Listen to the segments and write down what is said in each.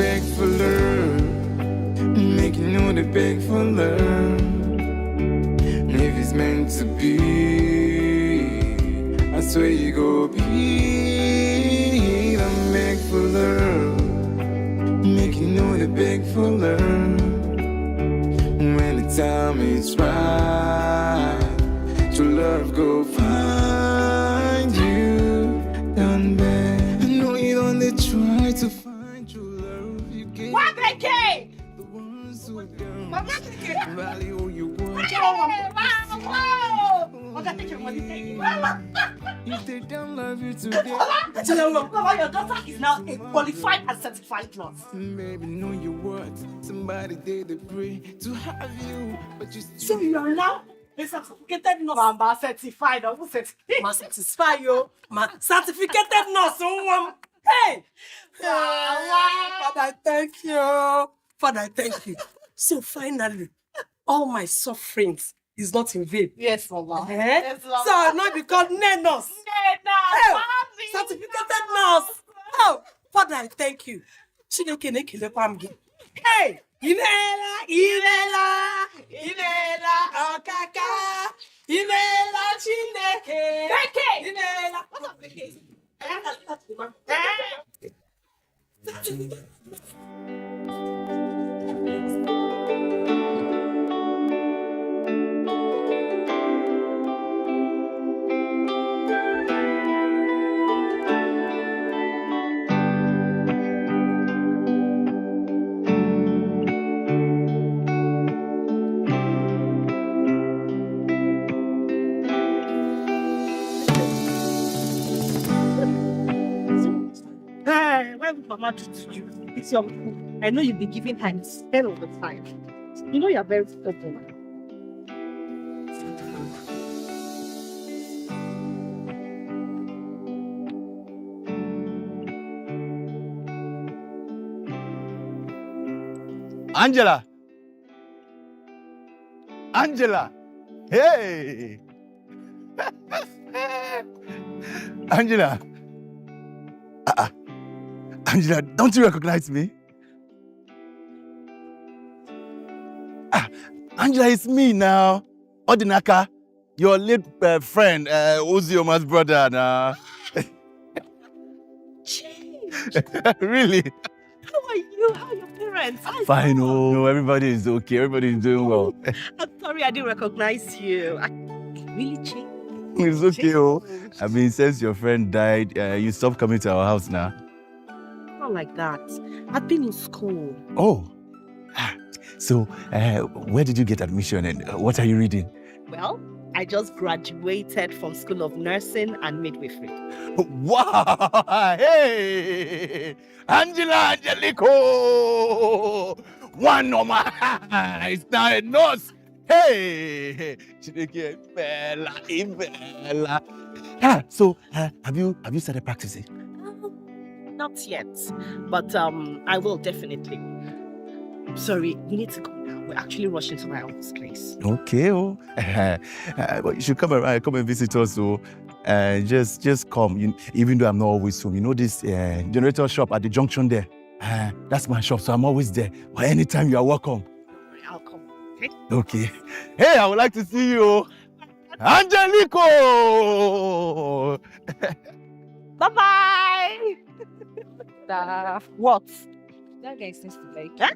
beg for love. Make you know they beg for love. If it's meant to be, I swear you go be. I beg for love. Make you know they beg for love. When the time is right, true love go find you down there. I know you don't they try to find true love. You get what they came? The ones who don't Mama, value you want. If they don't love you today, Mama, your daughter is now a qualified and certified nurse. maybe know your worth. Somebody they pray to have you, but you still. So you are now a certificated nurse. Mama, certified. I'm certified. Ma satisfy you. Ma certificated nurse. Hey! Father, I thank you. Father, I thank you. So finally, all my sufferings is not in vain. Yes, Mama. Eh? Yes, Mama. So I'll not be called nurse. Nena, Certificated nurse. Oh, Father, I thank you. Chineke na-ekele kwa m gị. Hey! Imeela, ọkaka. Imeela Chineke. Imeela. What are Bekee? Mama to you. It's your food. I know you'll be giving her instead of the time. You know you're very stubborn. Angela! Angela! Hey! Angela! Angela, don't you recognize me? Angela, it's me now. Odinaka, your late friend, Ozioma's brother now. Really? How are you? How are your parents? Fine, oh, everybody is okay. Everybody is doing well. I'm sorry I didn't recognize you. I really changed. It's okay, oh. I mean, since your friend died, you stopped coming to our house now. Not like that. I've been in school. Oh. So, where did you get admission and what are you reading? Well, I just graduated from School of Nursing and Midwifery. Wow! Hey! Angela Angelico! One of my eyes now a nurse. Hey! Chineke, Bella. So, have you started practicing? Not yet, but I will definitely. Sorry, we need to go now. We're actually rushing to my uncle's place. Okay, oh. But you should come and visit us, so just come. Even though I'm not always home, you know this generator shop at the junction there. That's my shop, so I'm always there. But anytime you are welcome. Don't worry, I'll come. Okay. Okay. Hey, I would like to see you, Angelico. Bye-bye. What? That guy seems to like Huh?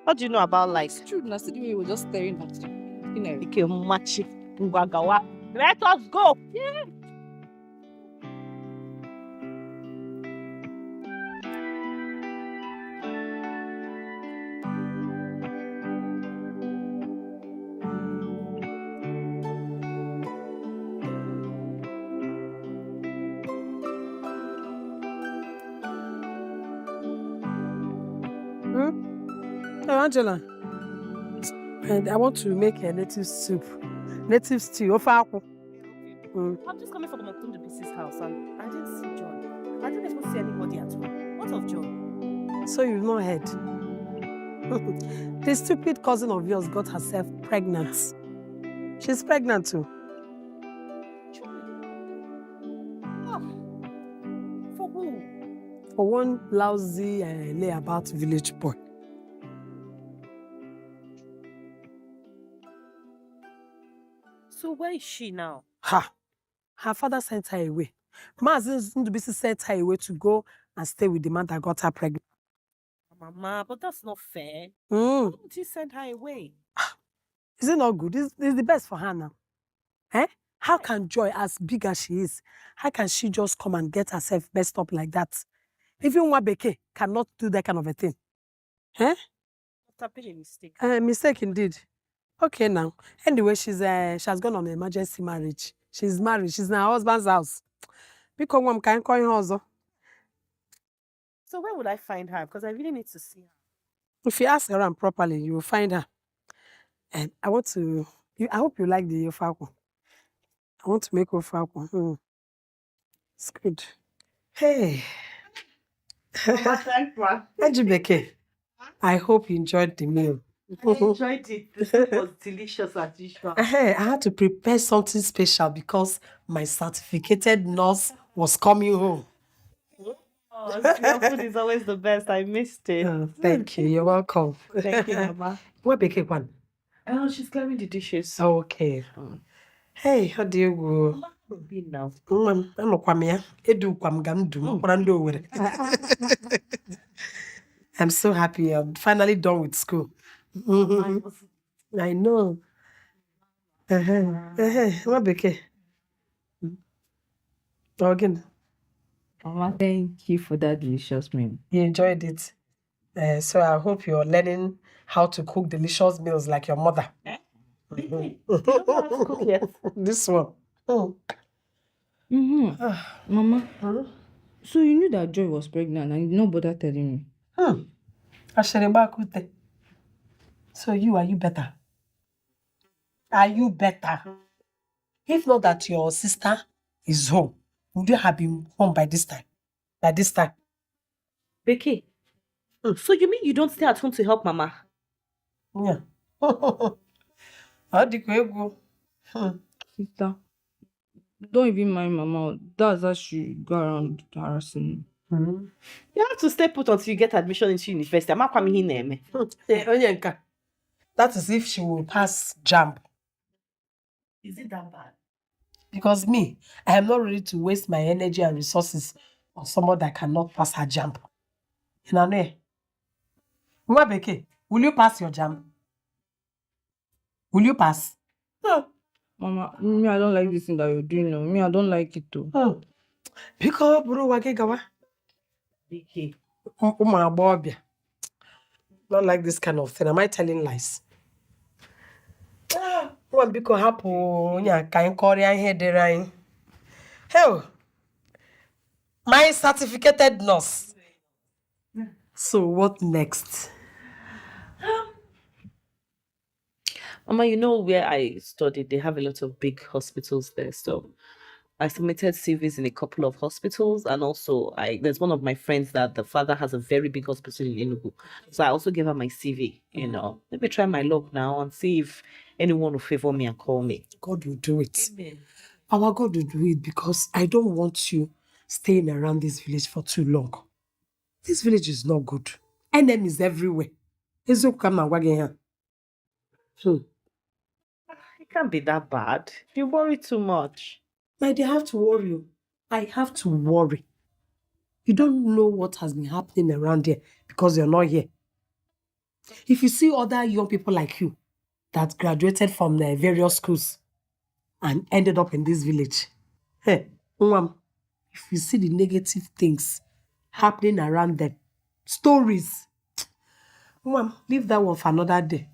What do you know about like? It's true. Now, we were just staring at you. You know. Let us go. Yeah. Oh, Angela, and I want to make a native soup, native stew. Ofaku. I'm just coming from the Business house and I didn't see John. I didn't even see anybody at all. What of John? So you've not heard. The stupid cousin of yours got herself pregnant. She's pregnant too. Oh. For who? For for one lousy layabout village boy. So where is she now? Her father sent her away. Mazin Ndubisi sent her away to go and stay with the man that got her pregnant. Mama, but that's not fair. Mm. Why would you send her away? Is it not good? It's the best for her now. How can Joy, as big as she is, how can she just come and get herself messed up like that? Even Wabeke cannot do that kind of a thing. That's been a mistake. Mistake indeed. Okay now. Anyway, she has gone on an emergency marriage. She's married. She's in her husband's house. Because one can call her also. So where would I find her? Because I really need to see her. If you ask around properly, you will find her. And I hope you like the ofako. I want to make ofako. It's good. Hey. Thanks, ma. Ejibeke, I hope you enjoyed the meal. I enjoyed it. The soup was delicious as usual. I had to prepare something special because my certificated nurse was coming home. Oh, your food is always the best. I missed it. Oh, thank you. You're welcome. Thank you, Mama. What bake one? Oh, she's clearing the dishes. Okay. Hey, how do you go? Be now. I'm so happy. I'm finally done with school. I know. What bake? Again. Mama, thank you for that delicious meal. You enjoyed it. So I hope you're learning how to cook delicious meals like your mother. You don't know how to cook yet. This one. Mama, so you knew that Joy was pregnant and you did not bother telling me? Asherebakute. So are you better? Are you better? If not that your sister is home, would you have been home by this time? Becky, so you mean you don't stay at home to help Mama? Yeah. How did you go? Sister, don't even mind Mama. That's how she go around harassing me. You have to stay put until you get admission into university. I'm not coming in there. Onyenka. That is if she will pass JAMB. Is it that bad? Because me, I am not ready to waste my energy and resources on someone that cannot pass her JAMB. You know, Nwabeke, will you pass your JAMB? Will you pass? Mama, me, I don't like this thing that you're doing now. Me, I don't like it too. Because bro wagegawa. Becky. Don't like this kind of thing. Am I telling lies? One because happen can Korean head. Hell, my certificated nurse. So what next? Mama, you know where I studied, they have a lot of big hospitals there. So I submitted CVs in a couple of hospitals, and also there's one of my friends that the father has a very big hospital in Enugu. So I also gave her my CV, Let me try my luck now and see if anyone will favor me and call me. God will do it. Amen. Our God will do it because I don't want you staying around this village for too long. This village is not good. Enemies everywhere. It can't be that bad. You worry too much. But they have to worry you. I have to worry. You don't know what has been happening around here because you're not here. If you see other young people like you that graduated from the various schools and ended up in this village, if you see the negative things happening around them, stories, leave that one for another day.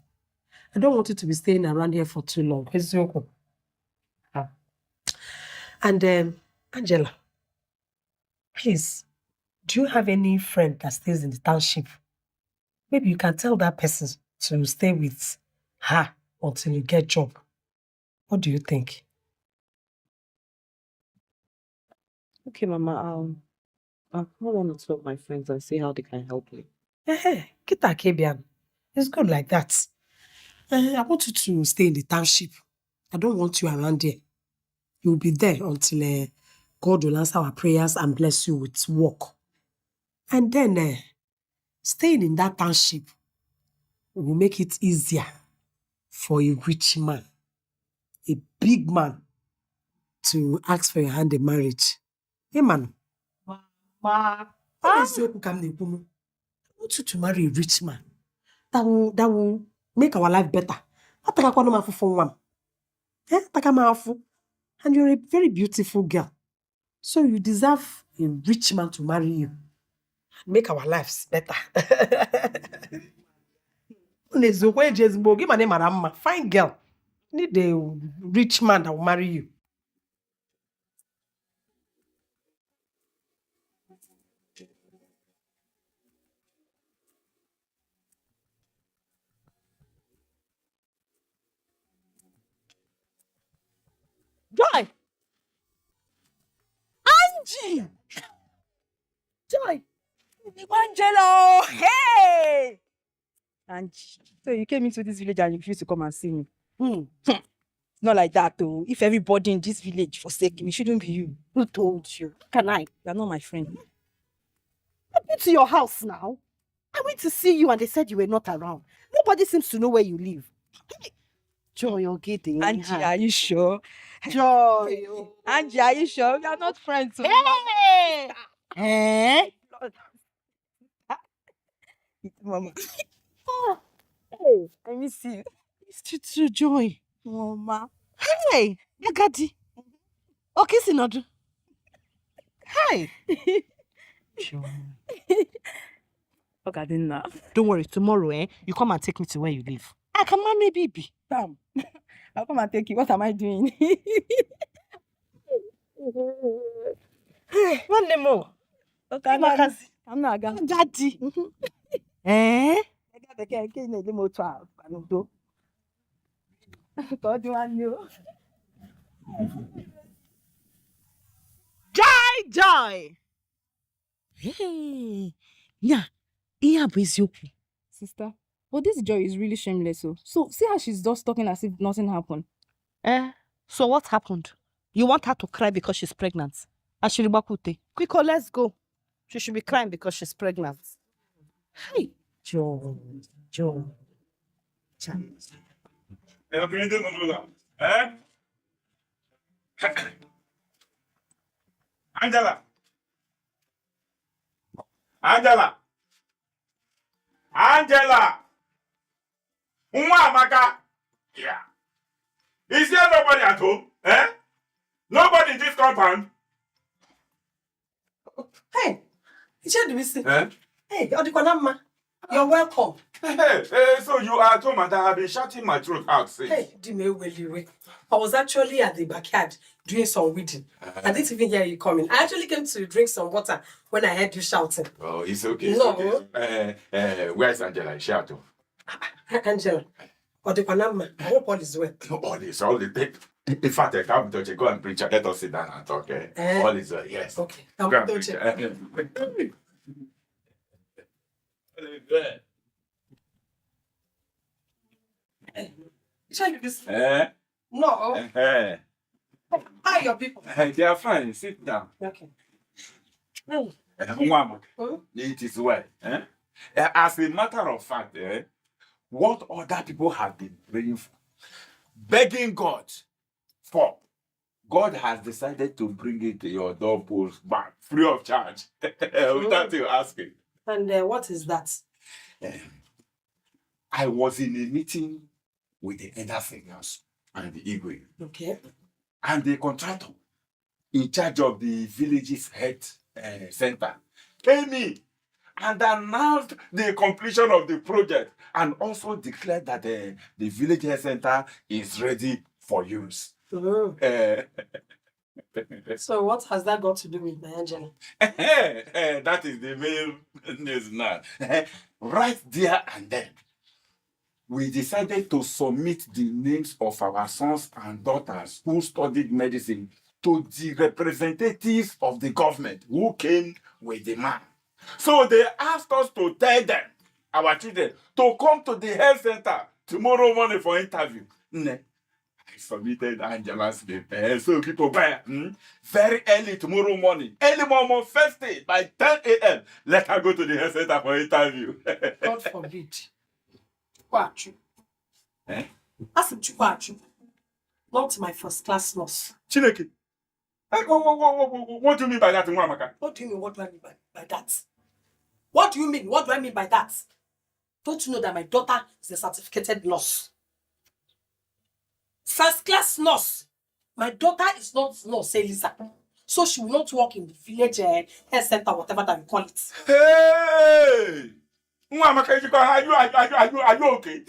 I don't want you to be staying around here for too long. And Angela, please, do you have any friend that stays in the township? Maybe you can tell that person to stay with her until you get a job. What do you think? Okay, Mama, I'll call one or two of my friends and see how they can help me. Kita Kebian. It's good like that. I want you to stay in the township. I don't want you around here. You'll be there until God will answer our prayers and bless you with work. And then staying in that township will make it easier for a rich man, a big man, to ask for your hand in marriage. Hey, man. Ma. I want you to marry a rich man that will make our life better. And you're a very beautiful girl. So you deserve a rich man to marry you. Make our lives better. Fine girl. Need a rich man that will marry you. Joy! Angie! Joy! Angelo! Hey! And so you came into this village and you refused to come and see me. Hmm. Not like that, though. If everybody in this village forsake me, it shouldn't be you. Who told you? Can I? You're not my friend. I've been to your house now. I went to see you and they said you were not around. Nobody seems to know where you live. Joy, you're getting. Angie, are you sure? Joy. Angie, are you sure? We are not friends. So Hey! Eh? Mama. Hey, I miss you. it's you too, Joy. Mama. Hey, Agadi. Okay, Sinodu. Hi. Joy. Okay, then Don't worry, tomorrow, you come and take me to where you live. I can manage baby. Damn. I'll come and take you. What am I doing? Hey, one more. Okay, Makazi. I'm not a Daddy. Eh? Joy! Hey. Yeah. Iya bụ eziokwu. Sister, but this Joy is really shameless. So see how she's just talking as if nothing happened. So what happened? You want her to cry because she's pregnant? Ashiribakute. Quicker, let's go. She should be crying because she's pregnant. Hey. Joy. Angela! Amaka! Yeah. Is there nobody at home? Nobody in this compound? Hey. Hey, Eh? you're welcome. So you are at home and I have been shouting my throat out since. Hey, I was actually at the backyard doing some weeding. I didn't even hear you coming. I actually came to drink some water when I heard you shouting. Oh, it's okay. No. Okay. Where's Angela? Is she at home? Angela, I hope all is well. All the thing. In fact, I can't touch it. Go and preach. Let us sit down and talk. All is well. Yes. Okay. Go and preach. Shall you this? Eh? No. Eh. How are your people? They are fine. Sit down. Okay. Mama, it is well. As a matter of fact, what other people have been praying for, begging God for, God has decided to bring it to your doorpost back free of charge without you asking. And what is that? I was in a meeting with the elder singers and the Igwe. Okay. And the contractor in charge of the village's health center came in and announced the completion of the project and also declared that the village health center is ready for use. So what has that got to do with my Angela? That is the main news now. Right there and then, we decided to submit the names of our sons and daughters who studied medicine to the representatives of the government who came with the man. So they asked us to tell them, our children, to come to the health center tomorrow morning for interview. I submitted Angela's name. So people buy very early tomorrow morning, early morning, first day by 10 a.m. Let her go to the health center for interview. God forbid. What you? Eh? Ask him to what you. Not my first class nurse. Chineke. What do you mean by that, Mwamaka? What do you mean? What do I mean by that? What do you mean? What do I mean by that? Don't you know that my daughter is a certificated nurse? First class nurse. My daughter is not nurse, Elisa. So she will not work in the village health center, whatever that you call it. Hey! Mwamaka, are you okay? Are you okay?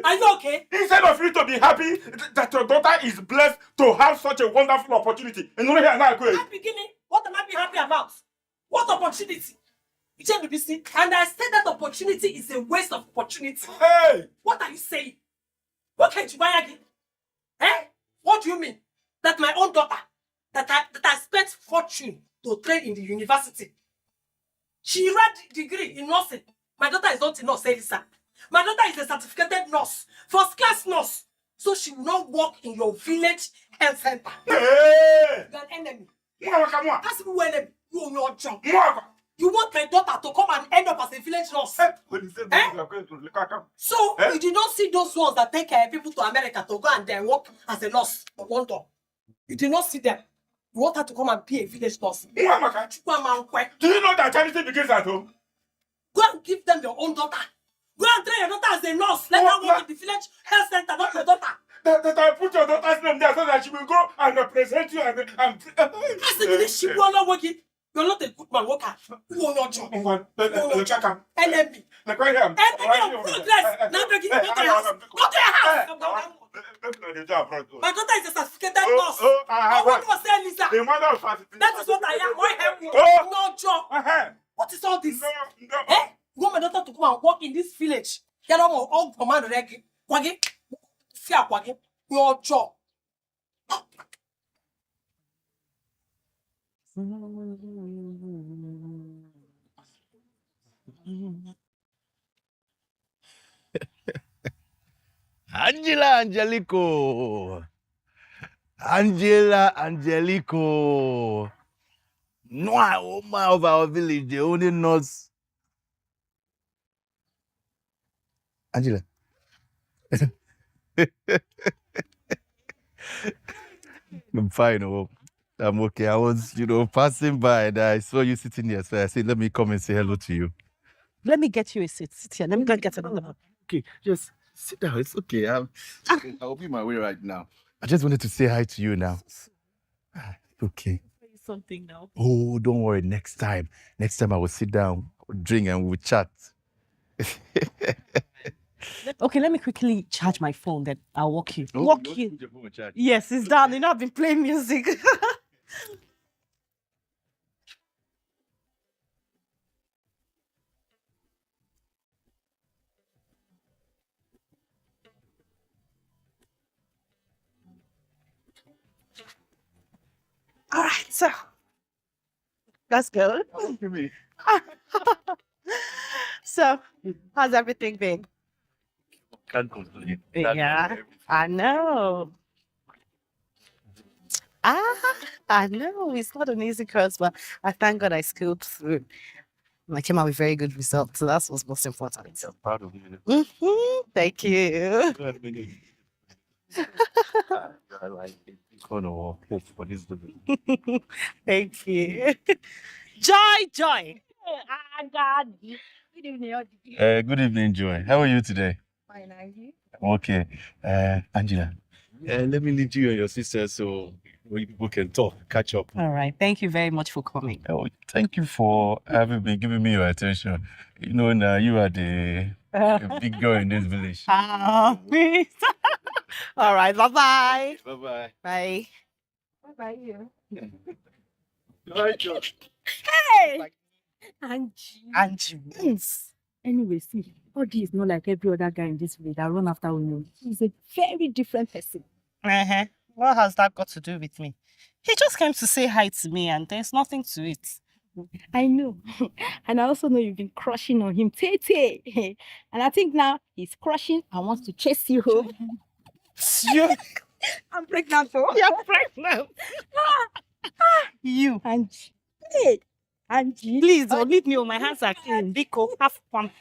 Are you okay? Instead of you to be happy that your daughter is blessed to have such a wonderful opportunity, and only here now go. I'm beginning. What am I being happy about? What opportunity? And I said that opportunity is a waste of opportunity. Hey! What are you saying? What can you buy again? Eh? What do you mean? That my own daughter, that I spent fortune to train in the university. She read degree in nursing. My daughter is not a nurse, Elisa. My daughter is a certificated nurse, first class nurse. So she will not work in your village health center. Hey! You're an enemy. Mwamaka, That's who enemy. You on your job. Mwamaka. You want my daughter to come and end up as a village nurse? So you did not see those ones that take people to America to go and then work as a nurse for London. You did not see them. You want her to come and be a village nurse. Do you know that charity begins at home? Go and give them your own daughter. Go and train your daughter as a nurse. Let her work in the village health center, not your daughter. That I put your daughter's name there so that she will go and represent you and I said, she will not work it. You're not a good man, worker. You will not job. Enemy. Enemy of progress. Now go to your house. Go to your house. My daughter is a certificated nurse. I want to say, Lisa. That is what I am. Why help me? No job. What is all this? Eh? You want my daughter to come and work in this village? Get on all command regi. Kwagi. Fear kwagi. Your job. Angela Angelico. Angela Angelico. No, woman of our village, the only nurse. Angela. I'm fine. Oh. I'm okay. I was, passing by and I saw you sitting there. So I said, let me come and say hello to you. Let me get you a seat. Sit here. Let me go and get another one. Okay, just sit down. It's okay. I'll be my way right now. I just wanted to say hi to you now. Okay. Something now. Oh, don't worry. Next time I will sit down, drink, and we'll chat. Okay, let me quickly charge my phone, then I'll walk you. Oh, Walk don't you. put your phone on charge. Yes, it's done. You know, I've been playing music. All right, so let's go. So, how's everything been? Can't complain. Yeah, I know. I know. It's not an easy course, but I thank God I scaled through. I came out with very good results, so that's what's most important. I'm proud of you. Thank you. I like it. Hope for this baby. Thank you. Joy. Good evening. Good evening, Joy. How are you today? Fine, are you? Okay. Angela, let me leave you and your sister so we people can talk, catch up. All right. Thank you very much for coming. Oh, thank you for giving me your attention. You know, now you are the big girl in this village. Please. All right. Bye-bye. Bye-bye. Bye. Bye-bye, you. Bye, Joy. Hey! Angie. Angie. Anyway, see, Odi is not like every other guy in this village that run after Unu. He's a very different person. Uh-huh. What has that got to do with me? He just came to say hi to me and there's nothing to it. I know. And I also know you've been crushing on him. Tete. And I think now he's crushing and wants to chase you home. You, I'm pregnant, though. you're pregnant. You. Angie. Hey, Angie. Please don't leave me on my hands are clean. Biko, have fun.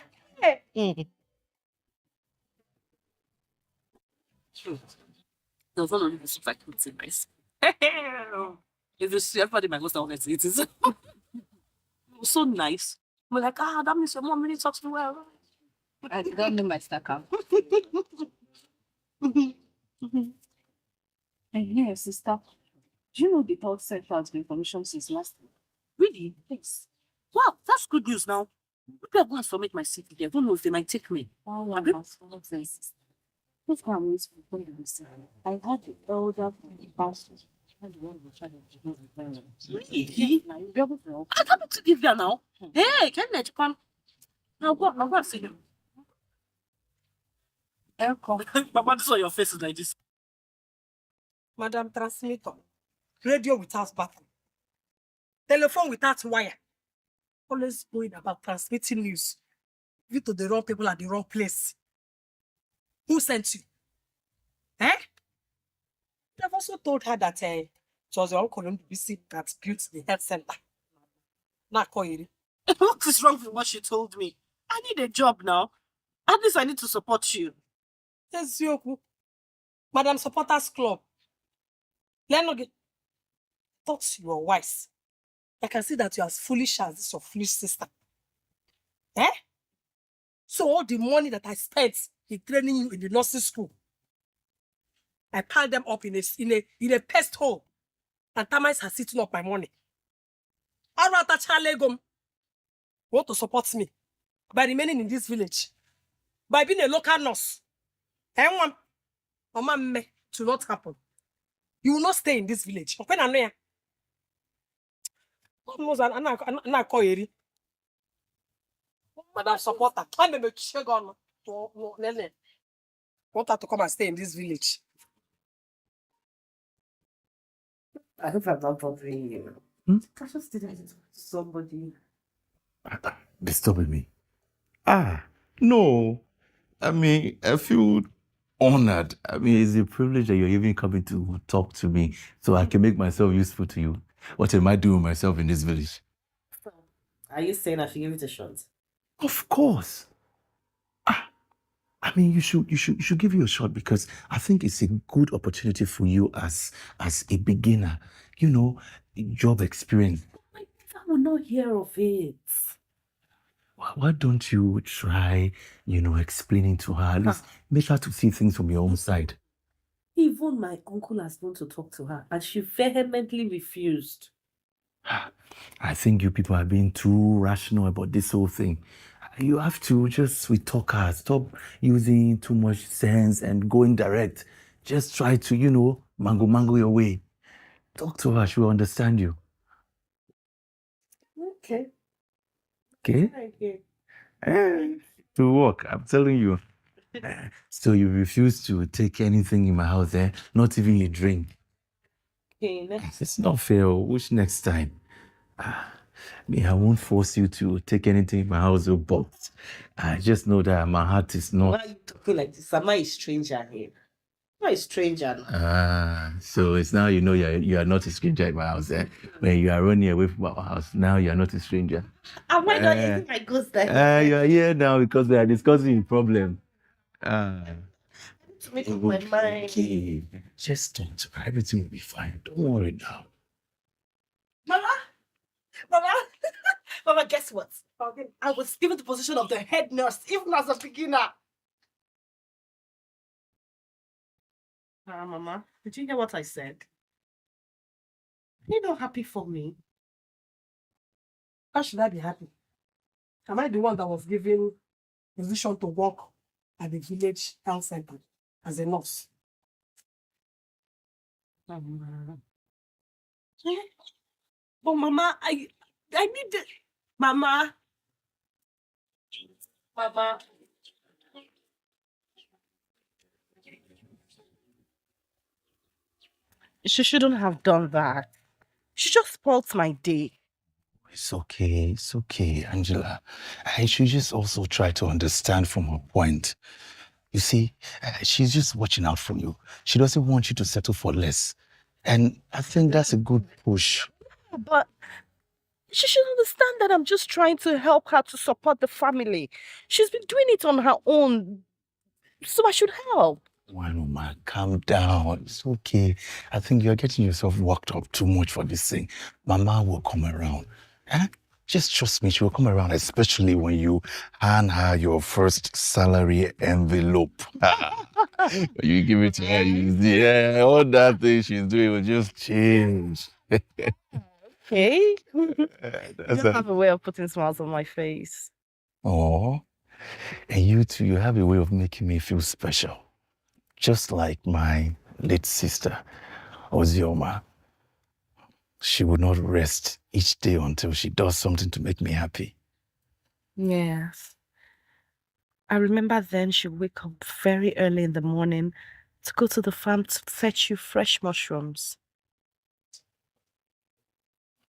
Hey. There's not only this like it's nice. If you see everybody might go down and it is so nice. We're like, that means your mom really talks to me well. I don't know my stacker. And here, sister, do you know the third sent out the information since last week? Really? Yes. Wow, that's good news now. Maybe I'm going to submit my CV. I don't know if they might take me. Oh, I'm not sister. This one is for you. I had the elder from the pastor. And the one who tried to do the parents. Really? Now you'll be able to help. I can't to give you now. Hey, can you come? Now go and see him. Mama, this on your face is like this. Madam Transmitter. Radio without battery. Telephone without wire. Always going about transmitting news. Give it to the wrong people at the wrong place. Who sent you? Eh? I've also told her that it was your uncle BC that built the health center. Now call you. What is wrong with what she told me? I need a job now. At least I need to support you. Yes, Yoku. Madam Supporters Club. Let not get thoughts you are wise. I can see that you are as foolish as this your foolish sister. Eh? So all the money that I spent in training you in the nursing school, I piled them up in a pest hole. And termites are sitting up my money. Arata Chalegom want to support me by remaining in this village, by being a local nurse. And Mama me to not happen. You will not stay in this village. Okay, I know. I'm call you. Madam supporter. I'm a chicken. Want her to come and stay in this village. I hope I'm not bothering you. I just didn't talk to somebody. Disturbing me. No. I mean, I feel honored. I mean, it's a privilege that you're even coming to talk to me so I can make myself useful to you. What am I doing myself in this village? So, are you saying I should give it a shot? Of course. I mean, you should give it a shot because I think it's a good opportunity for you as a beginner. You know, job experience. I will not hear of it. Why don't you try, explaining to her, at least make her to see things from your own side? Even my uncle has gone to talk to her and she vehemently refused. I think you people are being too rational about this whole thing. You have to just sweet talk her, stop using too much sense and going direct. Just try to, mango your way. Talk to her, she will understand you. Okay. Okay? To work, I'm telling you. So you refuse to take anything in my house, not even a drink. It's not fair. Which next time? I won't force you to take anything in my house, but I just know that my heart is not. Why are you talking like this? Am I a stranger here? I'm a stranger now. So it's now you are not a stranger in my house. When you are running away from our house, now you are not a stranger. And why don't you think my ghost there? You are here now because we are discussing a problem. To make up my mind. Okay. Just don't. Everything will be fine. Don't worry now. Mama, guess what? I was given the position of the head nurse, even as a beginner. Mama, did you hear what I said? You're not happy for me. How should I be happy? Am I the one that was given position to work at the village health center as a nurse? Mama. But Mama, I need it. Mama. She shouldn't have done that. She just spoilt my day. It's okay, Angela. I should just also try to understand from her point. You see, she's just watching out for you. She doesn't want you to settle for less. And I think that's a good push. But she should understand that I'm just trying to help her to support the family. She's been doing it on her own, so I should help. Why, Mama, calm down. It's okay. I think you're getting yourself worked up too much for this thing. Mama will come around. Eh? Just trust me, she will come around, especially when you hand her your first salary envelope. You give it to her, you see, yeah, all that thing she's doing will just change. Okay. You That's have a way of putting smiles on my face. Oh, and you too, you have a way of making me feel special. Just like my late sister, Ozioma. She would not rest each day until she does something to make me happy. Yes. I remember then she'd wake up very early in the morning to go to the farm to fetch you fresh mushrooms.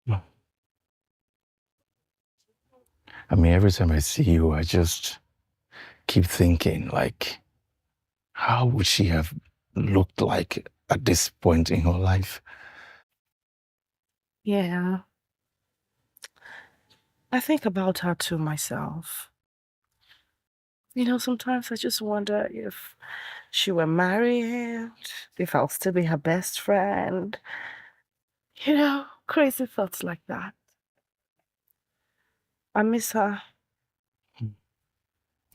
I mean, every time I see you, I just keep thinking, like, how would she have looked like at this point in her life? Yeah. I think about her too myself. You know, sometimes I just wonder if she were married, if I'll still be her best friend. You know, crazy thoughts like that. I miss her.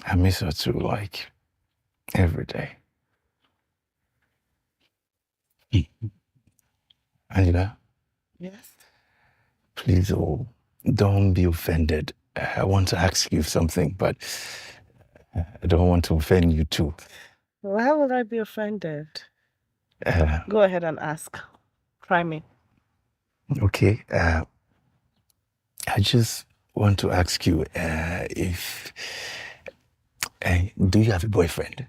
I miss her too, like, every day. Angela? Yes? Please, don't be offended. I want to ask you something, but I don't want to offend you too. Why would I be offended? Uh, Go ahead and ask. Try me. Okay. I just want to ask you if... do you have a boyfriend?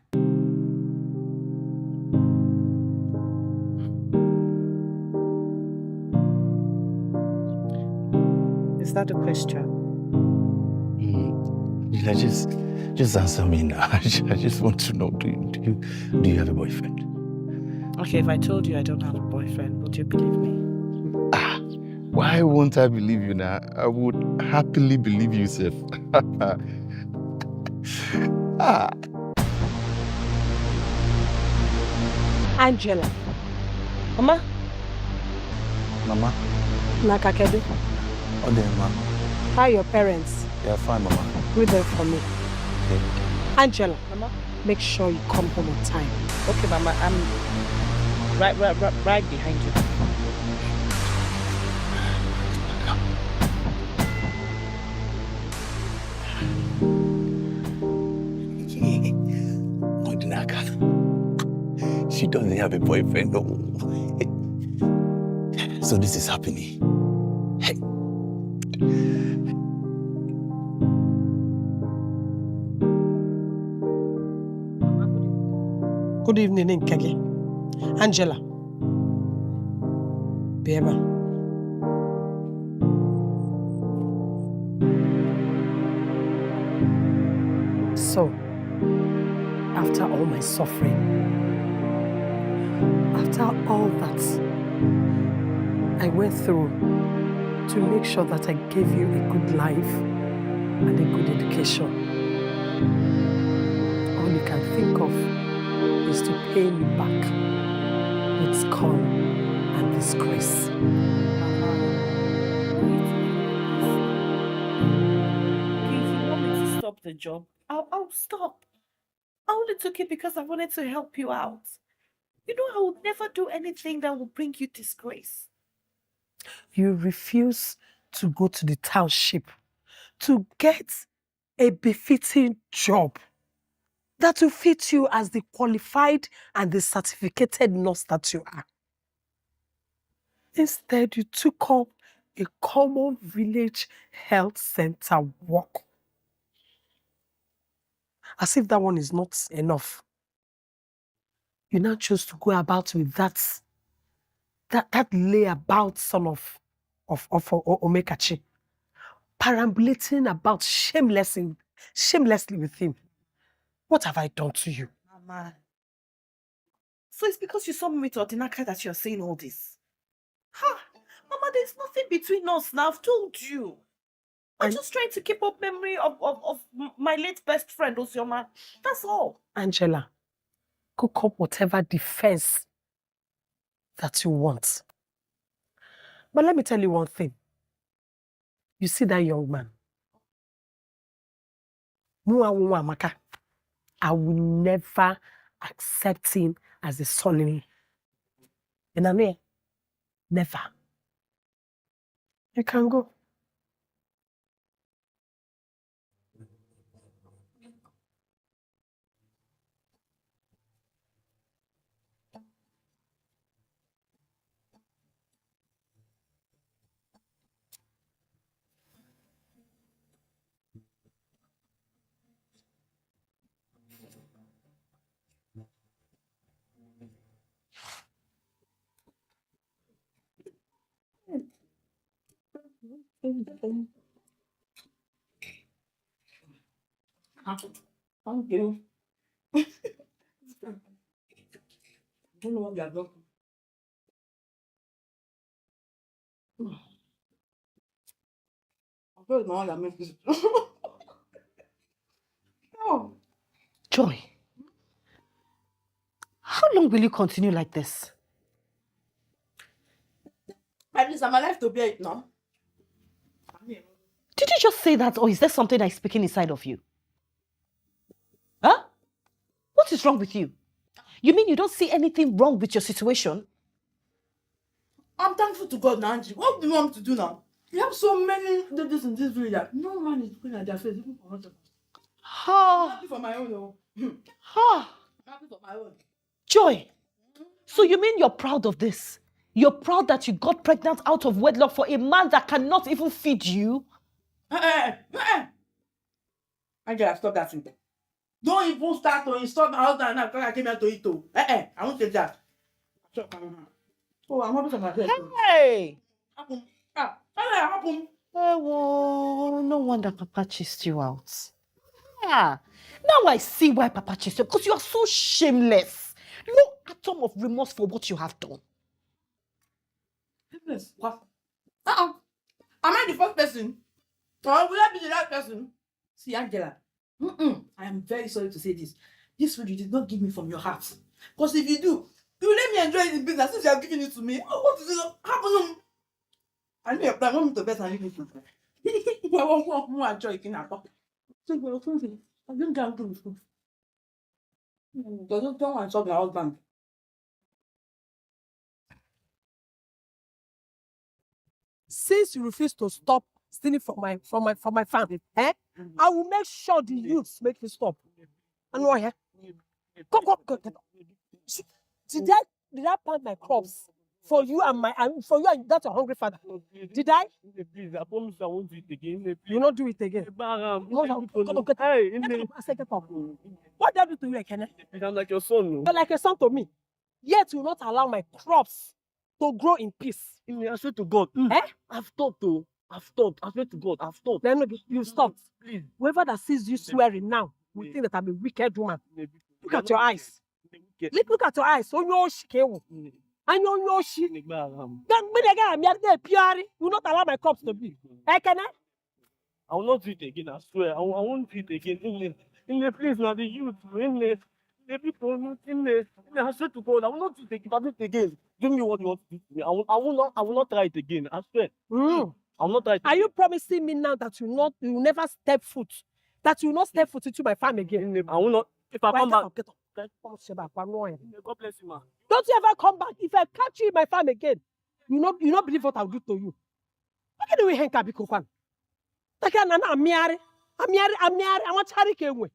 Is that a question? Yeah, just answer me now. I just want to know, do you have a boyfriend? Okay, if I told you I don't have a boyfriend, would you believe me? Why won't I believe you now? I would happily believe you, Seth. Angela. Mama? Mama? Nakakedu. Oh, there, Mama. How are your parents? Yeah, fine, Mama. Read them for me. Okay. Angela, Mama? make sure you come home on time. Okay, Mama, I'm right behind you. She doesn't have a boyfriend, no. So this is happening. Hey. Good evening, Nkege. Angela. Beba. So, after all my suffering, after all that I went through to make sure that I gave you a good life and a good education, all you can think of is to pay me back with scorn and disgrace. Okay, if you want me to stop the job, I'll stop. I only took it because I wanted to help you out. You know, I would never do anything that will bring you disgrace. You refuse to go to the township to get a befitting job that will fit you as the qualified and the certificated nurse that you are. Instead, you took up a common village health center work. As if that one is not enough. You now choose to go about with that layabout son of Omekachi, perambulating about shamelessly with him. What have I done to you? Mama. So it's because you saw me with Ordinaka that you're saying all this? Ha! Mama, there's nothing between us now. I've told you. I'm just trying to keep up memory of my late best friend, Osioma. That's all. Angela, cook up whatever defense that you want. But let me tell you one thing. You see that young man? Amaka, I will never accept him as a son-in-law. And I mean, never. You can go. Thank you. I don't know what you are doing. I feel the one that makes this. Oh. Joy, how long will you continue like this? At least I'm alive to bear it now. Did you just say that, or is there something that is speaking inside of you? Huh? What is wrong with you? You mean you don't see anything wrong with your situation? I'm thankful to God now, Angie. What do you want me to do now? We have so many ladies in this village that no man is looking at their face, even for husband. I'm happy for my own, though. I'm happy for my own. Joy, so you mean you're proud of this? You're proud that you got pregnant out of wedlock for a man that cannot even feed you? Angela, stop that thing. Don't even start to insult my husband now because I came here to eat too. I won't take that. Oh, I'm happy for myself. Hey! Happen. Happen. Oh, no wonder Papa chased you out. Yeah. Now I see why Papa chased you, because you are so shameless. No atom of remorse for what you have done. Shameless? What? Am I the first person? Or will I be the last person? See, Angela, I am very sorry to say this. This food you did not give me from your heart. Because if you do, you will let me enjoy the business since you have given it to me. What is it happening? I know your plan. Want me to bet and leave it. I want more enjoy it in our pocket. So you're something. I don't get into the food. Don't want to insult my husband. Since you refuse to stop stealing from my family, I will make sure the youths make you stop. And why? Go. See, Did I plant my crops for you and that your hungry father? Did I? Please, I promise I won't do it again. You will not do it again. Get up. What did I do to you, Ekene? I'm like your son. You're like a son to me. Yet you will not allow my crops to grow in peace. I swear to God. I've stopped though. I swear to God, I've stopped. Then you stopped. Please. Whoever that sees you swearing now will think that I'm a wicked woman. Look at your eyes. Look at your eyes. So you and you will not allow my crops to be. Can I? I will not do it again, I swear. I won't do it again. In the place now, the youth, in the people, I swear to God, I will not do it again. If I do it again, give me what you want to do to me. I will not try it again, I swear. I will not try it again. Are you promising me now that you will never step foot? That you will not step foot into my farm again? I will not. If I come back. Get up. God bless you, ma. Don't you ever come back. If I catch you in my farm again, you not believe what I'll do to you. Look at the way Henka be cooking. Take a nana, I'm a charity.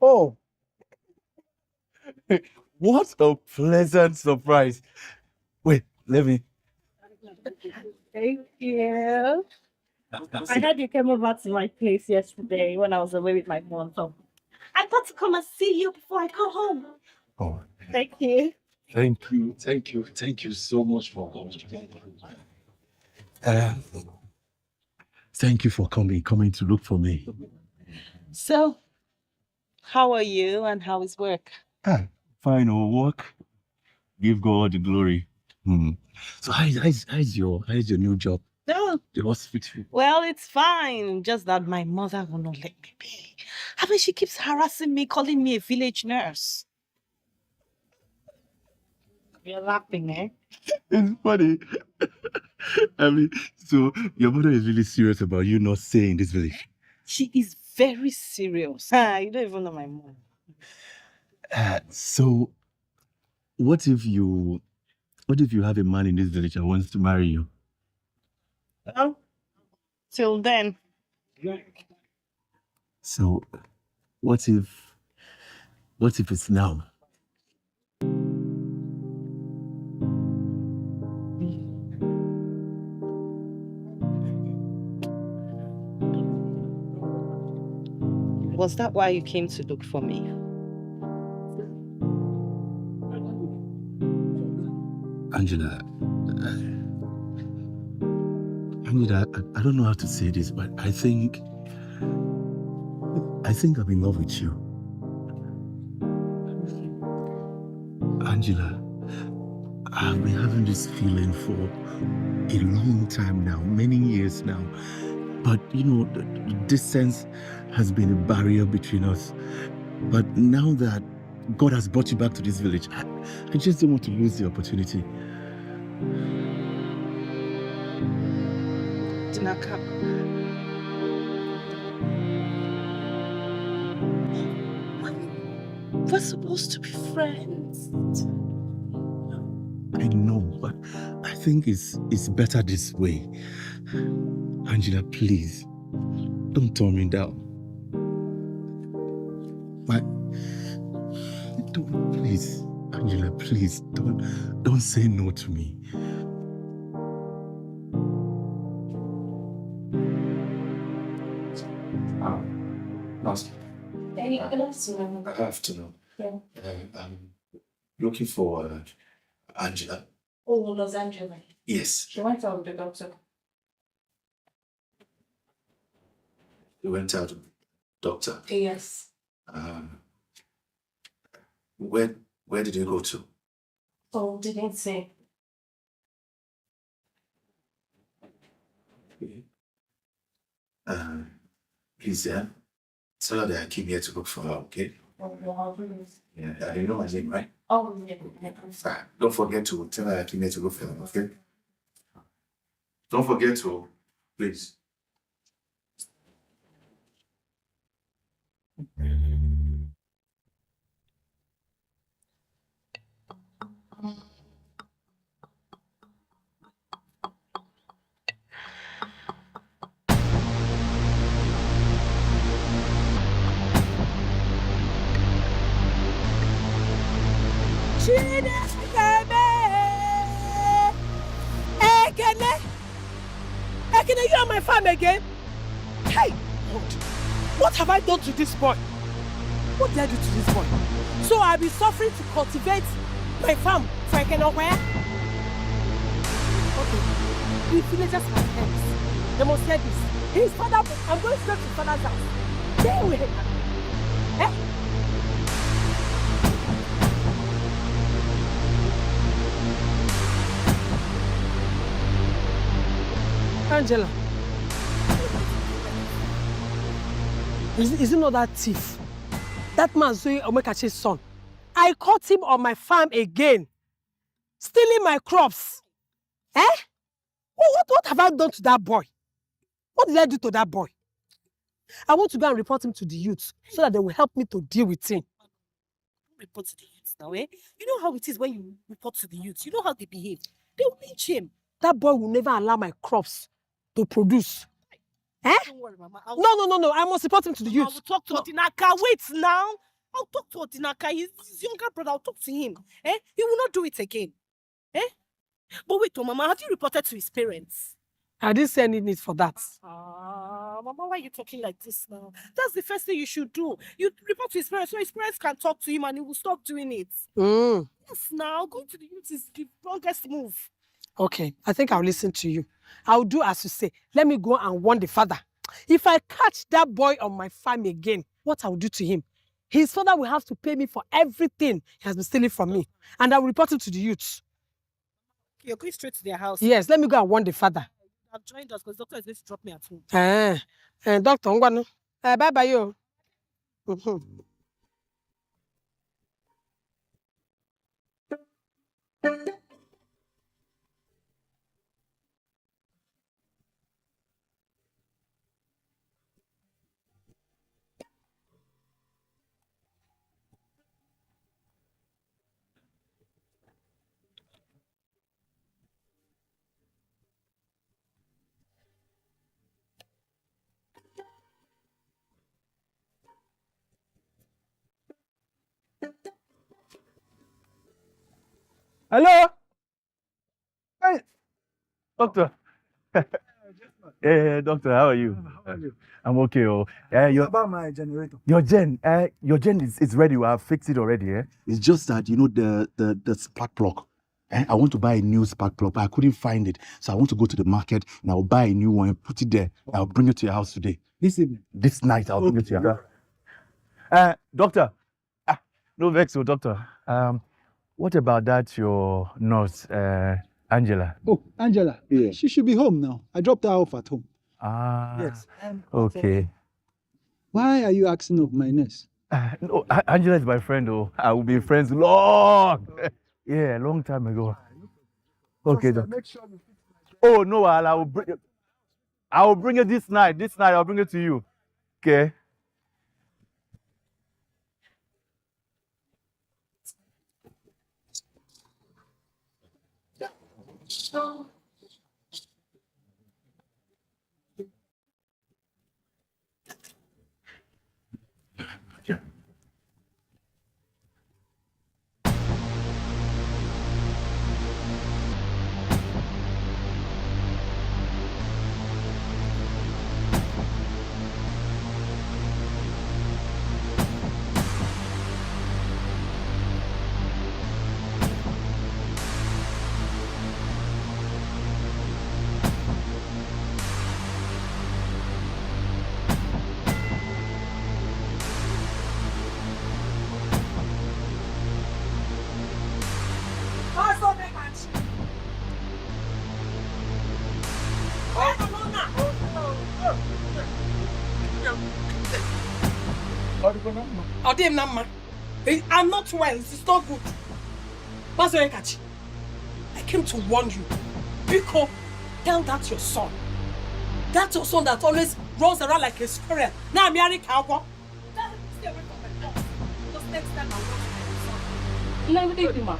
Oh, what a pleasant surprise. Wait, let me. Thank you. I heard you came over to my place yesterday when I was away with my mom. So I thought to come and see you before I go home. Oh, Thank you. Thank you so much for coming. uh, thank you for coming to look for me. So, how are you and how is work? Fine, work. Give God the glory. So how's your new job? No. The hospital. Well, it's fine. Just that my mother will not let me be. I mean, she keeps harassing me, calling me a village nurse. You're laughing, eh? It's funny. I mean, so your mother is really serious about you not staying in this village. She is very serious. You don't even know my mom. So what if you have a man in this village that wants to marry you? Well, till then. So what if it's now? Was that why you came to look for me? Angela, I don't know how to say this, but I think I'm in love with you. Angela, I've been having this feeling for a long time now, many years now. But, the distance has been a barrier between us. But now that God has brought you back to this village, I just don't want to lose the opportunity. Dinaka. We're supposed to be friends. I know, but I think it's better this way. Angela, please, don't turn me down. Please, Angela, please, don't say no to me. Last. Good afternoon. Good afternoon. Yeah. I'm looking for Angela. Oh, Los Angeles. Yes. She went out with the doctor. You went out with the doctor. Yes. Where did you go to? Oh, didn't say. Please, tell her that I came here to look for her, okay? Oh, wow, please. Yeah, you know my name, right? Oh, yeah. Don't forget to tell her I came here to look for her, okay? Don't forget to, please. Ekene, you on my farm again? Hey, God, what have I done to this boy? What did I do to this boy? So I'll be suffering to cultivate my farm for Ekene where? Okay, the villagers have heard. They must hear this. His father, I'm going straight to his father's house. Stay away. Eh? Angela, is it not that thief? That man Zoe Omekachi's son. I caught him on my farm again, stealing my crops. Eh? What have I done to that boy? What did I do to that boy? I want to go and report him to the youth so that they will help me to deal with him. Report to the youth now, eh? You know how it is when you report to the youth. You know how they behave. They will lynch him. That boy will never allow my crops to produce. Eh? Don't worry, Mama. No. I must report him to the youth. I will talk to Odinaka. Wait now. I'll talk to Odinaka. He's his younger brother. I'll talk to him. Eh? He will not do it again. Eh? But wait, Mama, have you reported to his parents? I didn't see any need for that. Mama, why are you talking like this now? That's the first thing you should do. You report to his parents so his parents can talk to him and he will stop doing it. Yes, now going to the youth is the longest move. Okay, I think I'll listen to you. I'll do as you say. Let me go and warn the father. If I catch that boy on my farm again, what I'll do to him? His father will have to pay me for everything he has been stealing from me. And I will report him to the youth. You're going straight to their house. Yes, let me go and warn the father. I've joined us because doctor is going to drop me at home. Doctor, bye-bye, yo. Hello? Hey, doctor. Hey, doctor, how are you? How are you? I'm okay. Oh, About my generator. your gen is ready. I have fixed it already. It's just that the spark plug. I want to buy a new spark plug, but I couldn't find it. So I want to go to the market and I'll buy a new one and put it there. I'll bring it to your house today. This evening? This night, I'll bring it to your house. Doctor. No vex, doctor. What about that your nurse, Angela? Oh, Angela. Yeah. She should be home now. I dropped her off at home. Yes. Okay. Why are you asking of my nurse? No, Angela is my friend. Oh, I will be friends long. Yeah, a long time ago. Okay, doctor. Make sure you Oh no, I will bring it this night. This night I'll bring it to you. Okay. I'm not well. It's not good. Mazoekachi, I came to warn you. Biko, tell that your son. That's your son that always runs around like a squirrel. Now I'm hearing cowboy. Tell him to stay away from my house. Because next time I'll watch my son. No, you ma.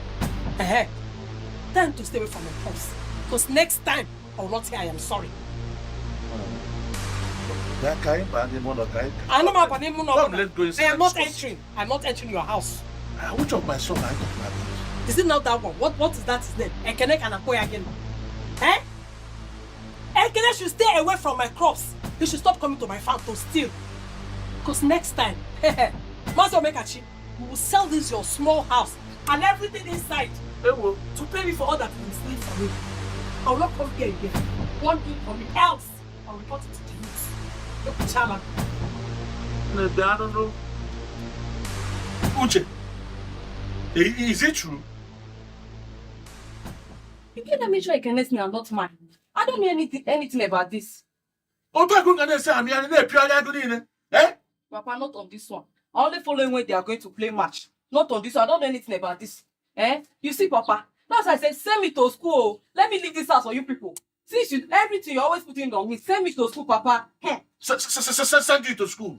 Tell him to stay away from my house. Because next time I will not say I am sorry. I am not entering. I'm not entering your house. Which of my son are you talking about? Is it not that one? What is that his name? Ekene Kanakoya again. Eh? Ekene should stay away from my crops. He should stop coming to my farm to steal. Because next time, Master Mekachi, we will sell this your small house and everything inside to pay me for all that you stealing from me. I will not come here again. One thing for me, else I will report it to the youth. Look, Chama. I don't know. Uche, is it true? You can't make sure I can listen and not mine. I don't know anything about this. Papa, not on this one. I only following when they are going to play match. Not on this one. I don't know anything about this. You see, Papa, that's why I said, send me to school. Let me leave this house for you people. See, everything you're always putting on me. Send me to school, Papa. Send you to school.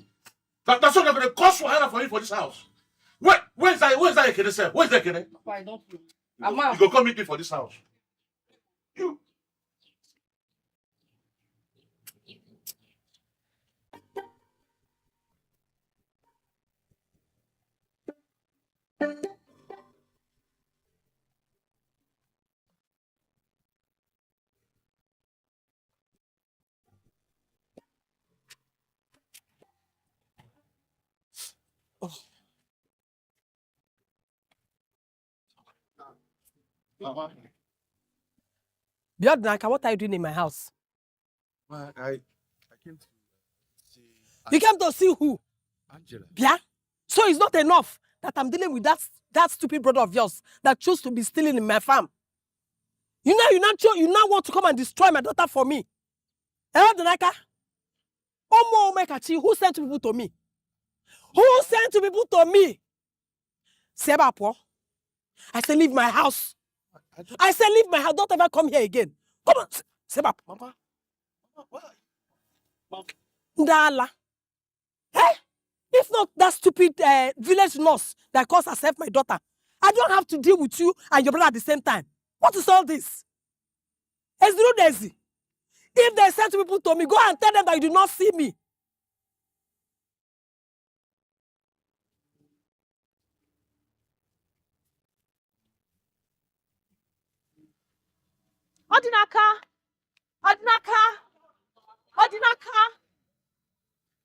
That's what I'm going to cost for you for this house. Where's that Ekene, sir? Where's that Ekene? Papa, I don't know. You go come meet me for this house. You. Biodnaka, what are you doing in my house? Well, I came to see You came to see who? Angela. Yeah? So it's not enough that I'm dealing with that stupid brother of yours that chose to be stealing in my farm. You now want to come and destroy my daughter for me. Biodnaka? Omo Omekachi, who sent people to me? Who sent people to me? Sebapo. I say leave my house. I say leave my house. Don't ever come here again. Come on, Sebap. Mama, why? Ndala. Hey, if not that stupid village nurse that calls herself my daughter, I don't have to deal with you and your brother at the same time. What is all this? Desi. If they send people to me, go and tell them that you do not see me. Odinaka! Odinaka! Odinaka!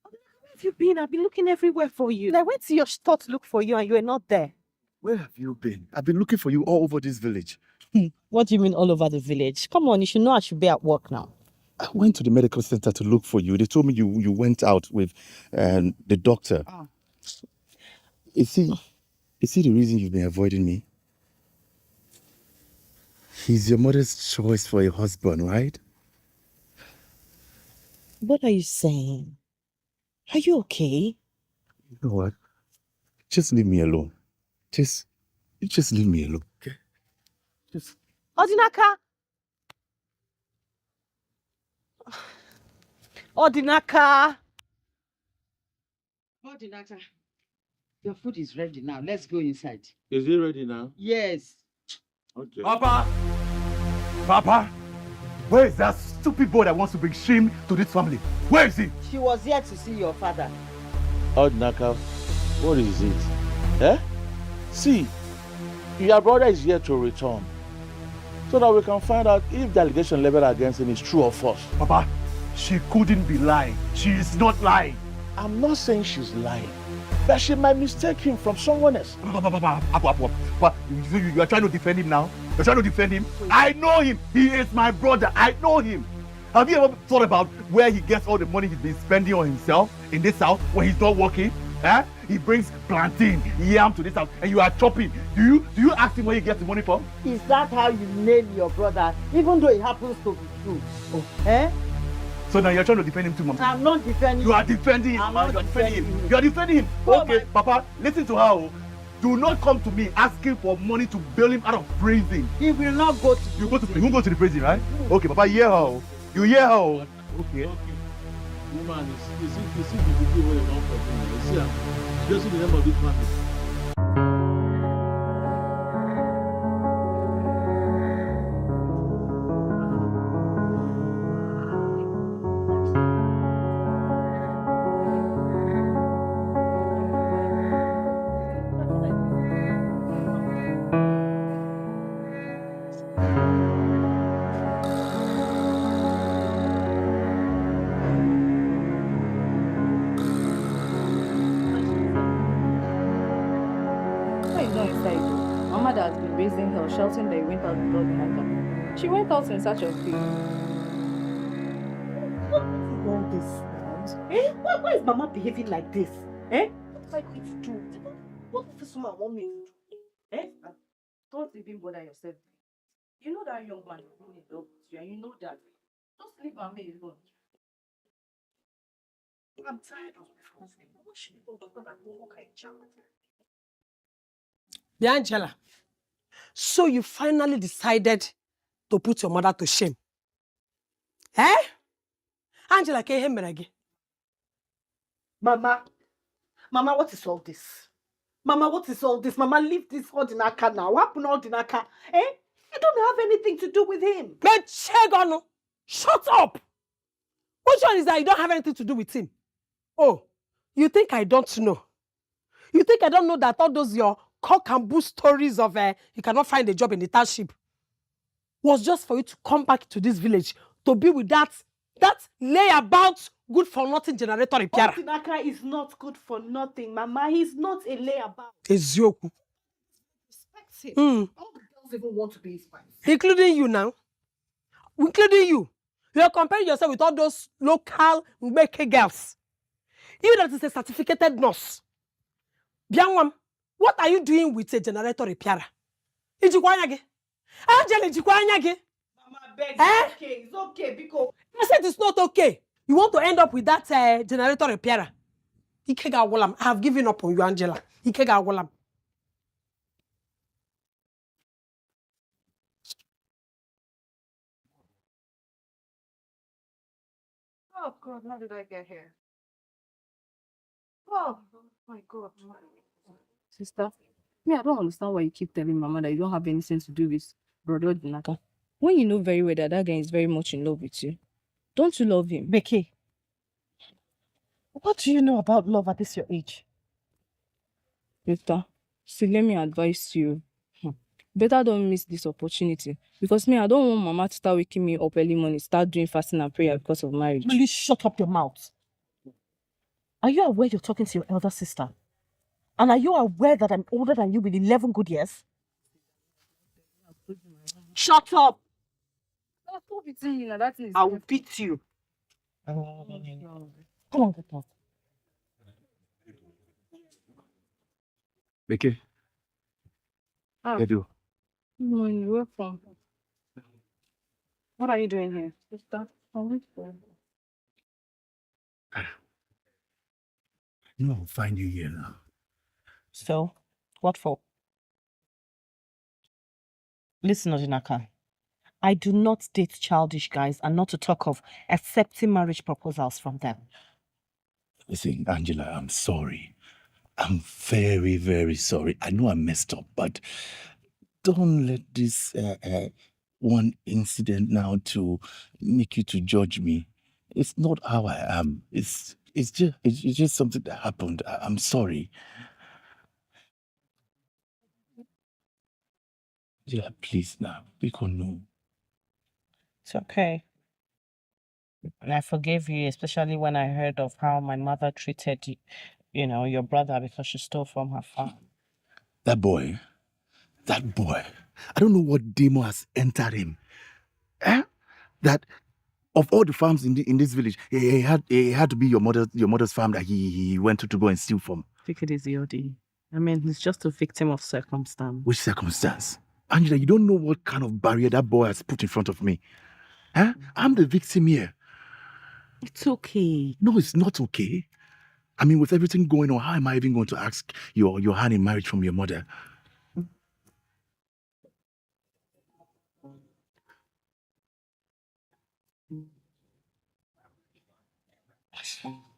Where have you been? I've been looking everywhere for you. I went to your store to look for you and you were not there. Where have you been? I've been looking for you all over this village. What do you mean all over the village? Come on, you should know I should be at work now. I went to the medical center to look for you. They told me you went out with the doctor. Oh. Is he the reason you've been avoiding me? He's your mother's choice for a husband, right? What are you saying? Are you okay? You know what? Just leave me alone. Just leave me alone, okay? Just... Odinaka! Odinaka! Odinaka, your food is ready now. Let's go inside. Is it ready now? Yes. Okay. Papa! Papa! Where is that stupid boy that wants to bring shame to this family? Where is he? She was here to see your father. Odinaka, what is it? Eh? See, your brother is here to return, so that we can find out if the allegation leveled against him is true or false. Papa, she couldn't be lying. She is not lying. I'm not saying she's lying, but she might mistake him from someone else. Papa, you are trying to defend him now? You're trying to defend him? I know him. He is my brother. I know him. Have you ever thought about where he gets all the money he's been spending on himself in this house when he's not working? Eh? He brings plantain, yam to this house, and you are chopping. Do you ask him where he gets the money from? Is that how you nail your brother, even though it happens to be true? Oh. Eh? So now you're trying to defend him too, Mama? I'm not defending him. You are defending him, Mama. You are defending him. You are defending him. Okay, Papa, listen to her. Do not come to me asking for money to bail him out of prison. He will not go to you go to prison. You won't go to the prison, right? Okay, Papa, hear her. You hear her. Okay. Woman, you see the people where you come from. You see, just the name of this family. Shouting that he went out with Odinaka. She went out in search of him. What is all this now? Eh? Why is Mama behaving like this? Eh? What am I going to do? What does this woman want me to do? Eh? Don't even bother yourself. You know that young man is really in love with you, and you know that. Just leave me alone. I'm tired of my husband. What should we do? The Angela. So you finally decided to put your mother to shame. Eh? Angela, can you hear me again? Mama, what is all this? Mama, what is all this? Mama, leave this Odinaka now. What happened to Odinaka? Eh? You don't have anything to do with him. Shut up! Which one is that you don't have anything to do with him? Oh, you think I don't know? You think I don't know that all those your cock and bull stories of you cannot find a job in the township was just for you to come back to this village to be with that layabout good for nothing generator repair. Odinaka is not good for nothing, Mama. He's not a layabout. Ezioku. Respect him. All the girls even want to be his wife. Including you now. Including you. You're comparing yourself with all those local Mbeke girls. You that is a certificated nurse. Bianwam, what are you doing with a generator repairer? Ijikwanyage. Angela Ijikwanyage. Mama, beg, it's okay, because I said it's not okay. You want to end up with that generator repairer. Ikega Walam. I have given up on you, Angela. Ikega Walam. Oh God, how did I get here? Oh my God. Sister, me, I don't understand why you keep telling Mama that you don't have anything to do with Brother Odinaka. When you know very well that that guy is very much in love with you. Don't you love him? Becky, what do you know about love at this your age? Sister, see, let me advise you. Better don't miss this opportunity. Because me, I don't want Mama to start waking me up early morning, start doing fasting and prayer because of marriage. Will you shut up your mouth? Are you aware you're talking to your elder sister? And are you aware that I'm older than you with 11 good years? Shut up! Stop beating you now, that is. I will beat you. Come on, get up. Becky. Edu. Good morning, welcome. What are you doing here? Sister, I want to. No, I'll find you here now. So, what for? Listen, Odinaka. I do not date childish guys, and not to talk of accepting marriage proposals from them. Listen, Angela, I'm sorry. I'm very, very sorry. I know I messed up, but don't let this one incident now to make you to judge me. It's not how I am. It's just something that happened. I'm sorry. Yeah, please now. Because no. It's okay. And I forgave you, especially when I heard of how my mother treated your brother because she stole from her farm. That boy, I don't know what demon has entered him. That of all the farms in this village, he had to be your mother's farm that he went to go and steal from. Take it easy, Odi. I mean, he's just a victim of circumstance. Which circumstance? Angela, you don't know what kind of barrier that boy has put in front of me. I'm the victim here. It's okay. No, it's not okay. I mean, with everything going on, how am I even going to ask your hand in marriage from your mother?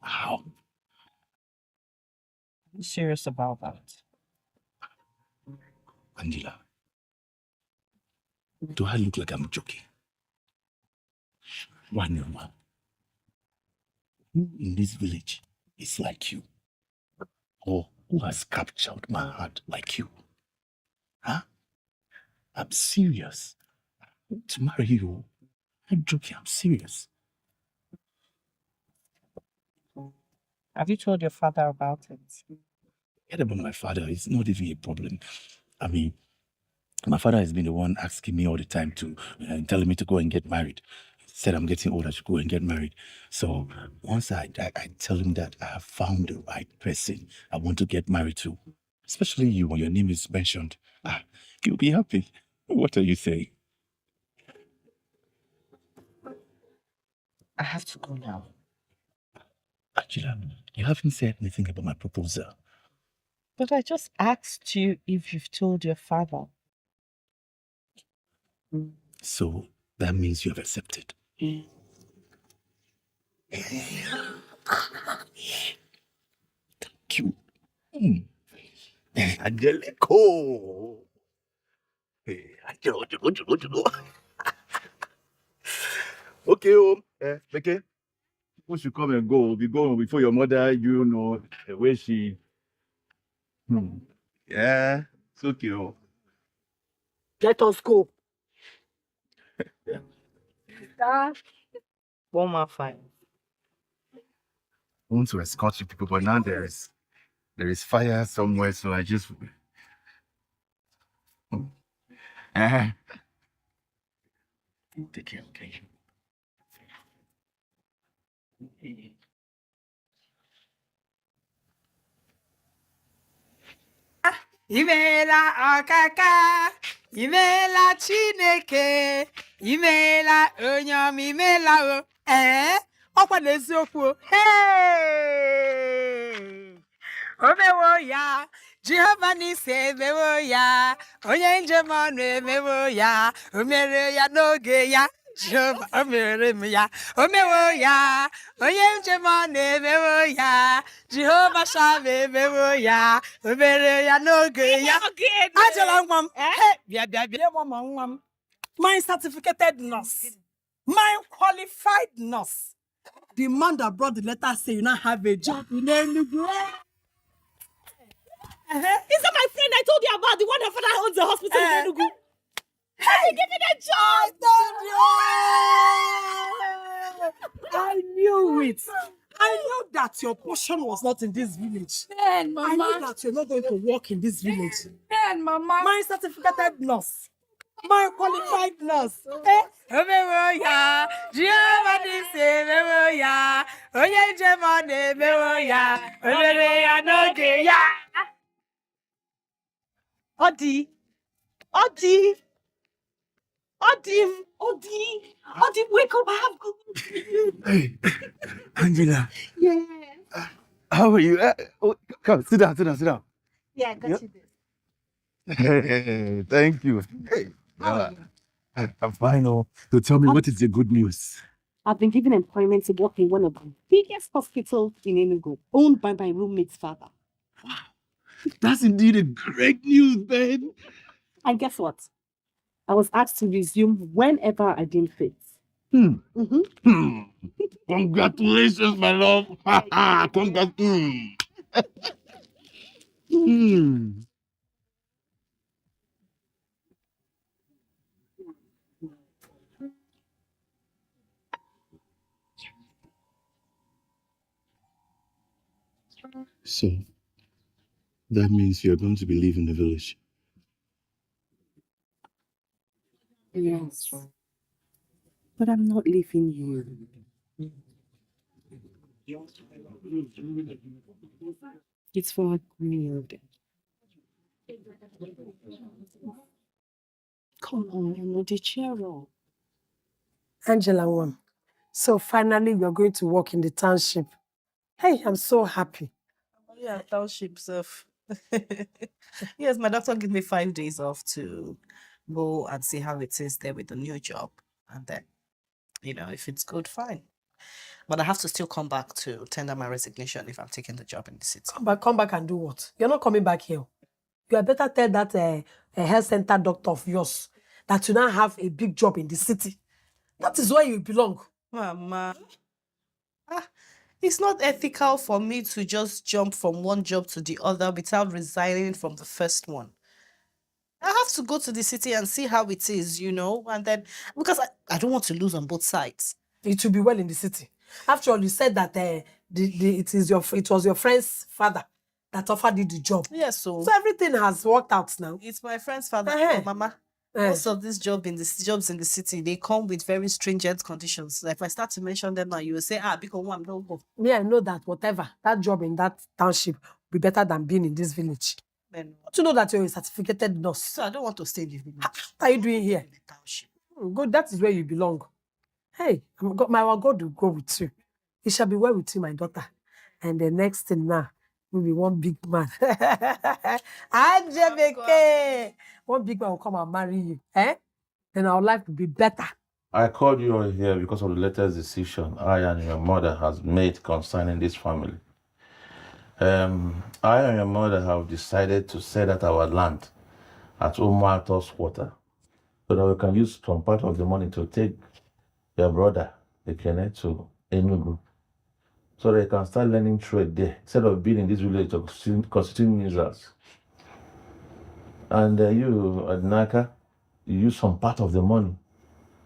How? I'm serious about that. Angela, do I look like I'm joking? One woman. Who in this village is like you? Or who has captured my heart like you? I'm serious. To marry you. I'm joking, I'm serious. Have you told your father about it? Forget about my father. It's not even a problem. I mean, my father has been the one asking me all the time to, telling me to go and get married. He said I'm getting old, I should go and get married. So once I tell him that I have found the right person I want to get married to, especially you, when your name is mentioned, you'll be happy. What are you saying? I have to go now. Angela, you haven't said anything about my proposal. But I just asked you if you've told your father. So that means you have accepted. Thank you. Angelico. Hey, Angelo. Okay, okay. We should come and go. We'll be going before your mother, the way she... Yeah, it's okay. Let us go. One more fine. want to escort you people, but now there is fire somewhere, so I just take care, okay? Imeela ọkaka, imeela Chineke, imeela onye ọma, imeela o. Ọkwa n'eziokwu o. Hey! O mewo ya, Jehova n'isi emewo ya, onye njem ọnụ emewo ya, o mere ya n'oge ya. Jehova o mere m ya, o mewo ya, onye njem ọnụ emewo ya, Jehova Shama emewo ya, o mere ya n'oge ya. Angela nwa m, bịa mama nwa m. My certificated nurse, my qualified nurse. The man that brought the letter say you now have a job in Enugu. Is that my friend I told you about, the one that father owns the hospital in Enugu? Hey, give me the job! I knew it. I knew that your portion was not in this village. Man, Mama. I knew that you're not going to work in this village. Man, Mama. My certificated nurse, my qualified nurse. Omewoya, Jehovah nisi mewoya, onye jemone mewoya, omewoya n'oge ya. Odi, wake up, I have good news. Hey, Angela. Yeah. How are you? Come, sit down. Yeah, I got you this. Hey, thank you. Hey, I'm fine. Oh, so tell me, what is the good news? I've been given employment to work in one of the biggest hospitals in Enugu, owned by my roommate's father. Wow, that's indeed a great news, babe. And guess what? I was asked to resume whenever I deem fit. Congratulations, my love. Congratulations. So, that means you're going to be leaving the village. Yes. But I'm not leaving you. It's for good. Come on, the cheer up. Angela one. So finally you're going to work in the township. Hey, I'm so happy. Yeah, township stuff. Yes, my doctor gave me 5 days off to go and see how it is there with the new job. And then, if it's good, fine. But I have to still come back to tender my resignation if I'm taking the job in the city. Come back and do what? You're not coming back here. You had better tell that health center doctor of yours that you now have a big job in the city. That is where you belong. Mama, it's not ethical for me to just jump from one job to the other without resigning from the first one. I have to go to the city and see how it is, and then, because I don't want to lose on both sides. It will be well in the city. After all, you said that it was your friend's father that offered you the job. Yes, so everything has worked out now. It's my friend's father. Oh, Mama. Most of these jobs in the city, they come with very stringent conditions. Like if I start to mention them now, you will say, because one don't go. Me, I know that whatever, that job in that township will be better than being in this village. To know that you're a certificated nurse. So I don't want to stay in the village. What are you doing here? In the township. Good, that is where you belong. Hey, my God will go with you. It shall be well with you, my daughter. And the next thing now will be one big man. Anjebeke! One big man will come and marry you. Then our life will be better. I called you all here because of the latest decision I and your mother has made concerning this family. I and your mother have decided to sell out our land at Umuato's quarter so that we can use some part of the money to take your brother, Ekene, to Enugu so they can start learning trade there instead of being in this village of constituting minerals. And you, Adnaka, you use some part of the money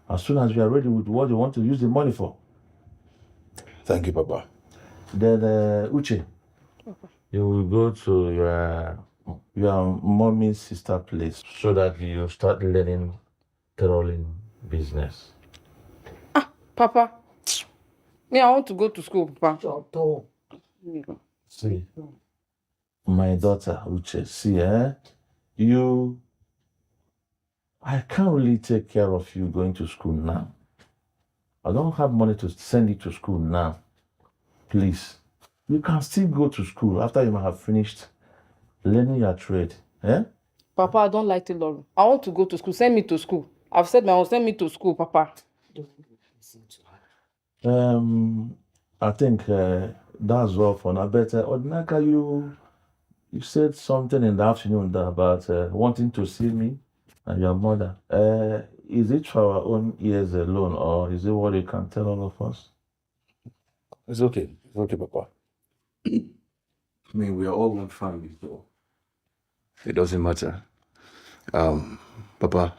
as soon as we are ready with what you want to use the money for. Thank you, Papa. Then, Uche, you will go to your mommy's sister place so that you start learning trolling business. Papa, me, I want to go to school, Papa. See, my daughter, Uche, see, I can't really take care of you going to school now. I don't have money to send you to school now. Please, you can still go to school after you might have finished learning your trade. Papa, I don't like tailoring. I want to go to school. Send me to school. I've said my own. Send me to school, Papa. I think that's all for now. But Odinaka, you said something in the afternoon about wanting to see me and your mother. Is it for our own ears alone, or is it what you can tell all of us? It's okay. It's okay, Papa. I mean, we are all one family, so it doesn't matter. Papa,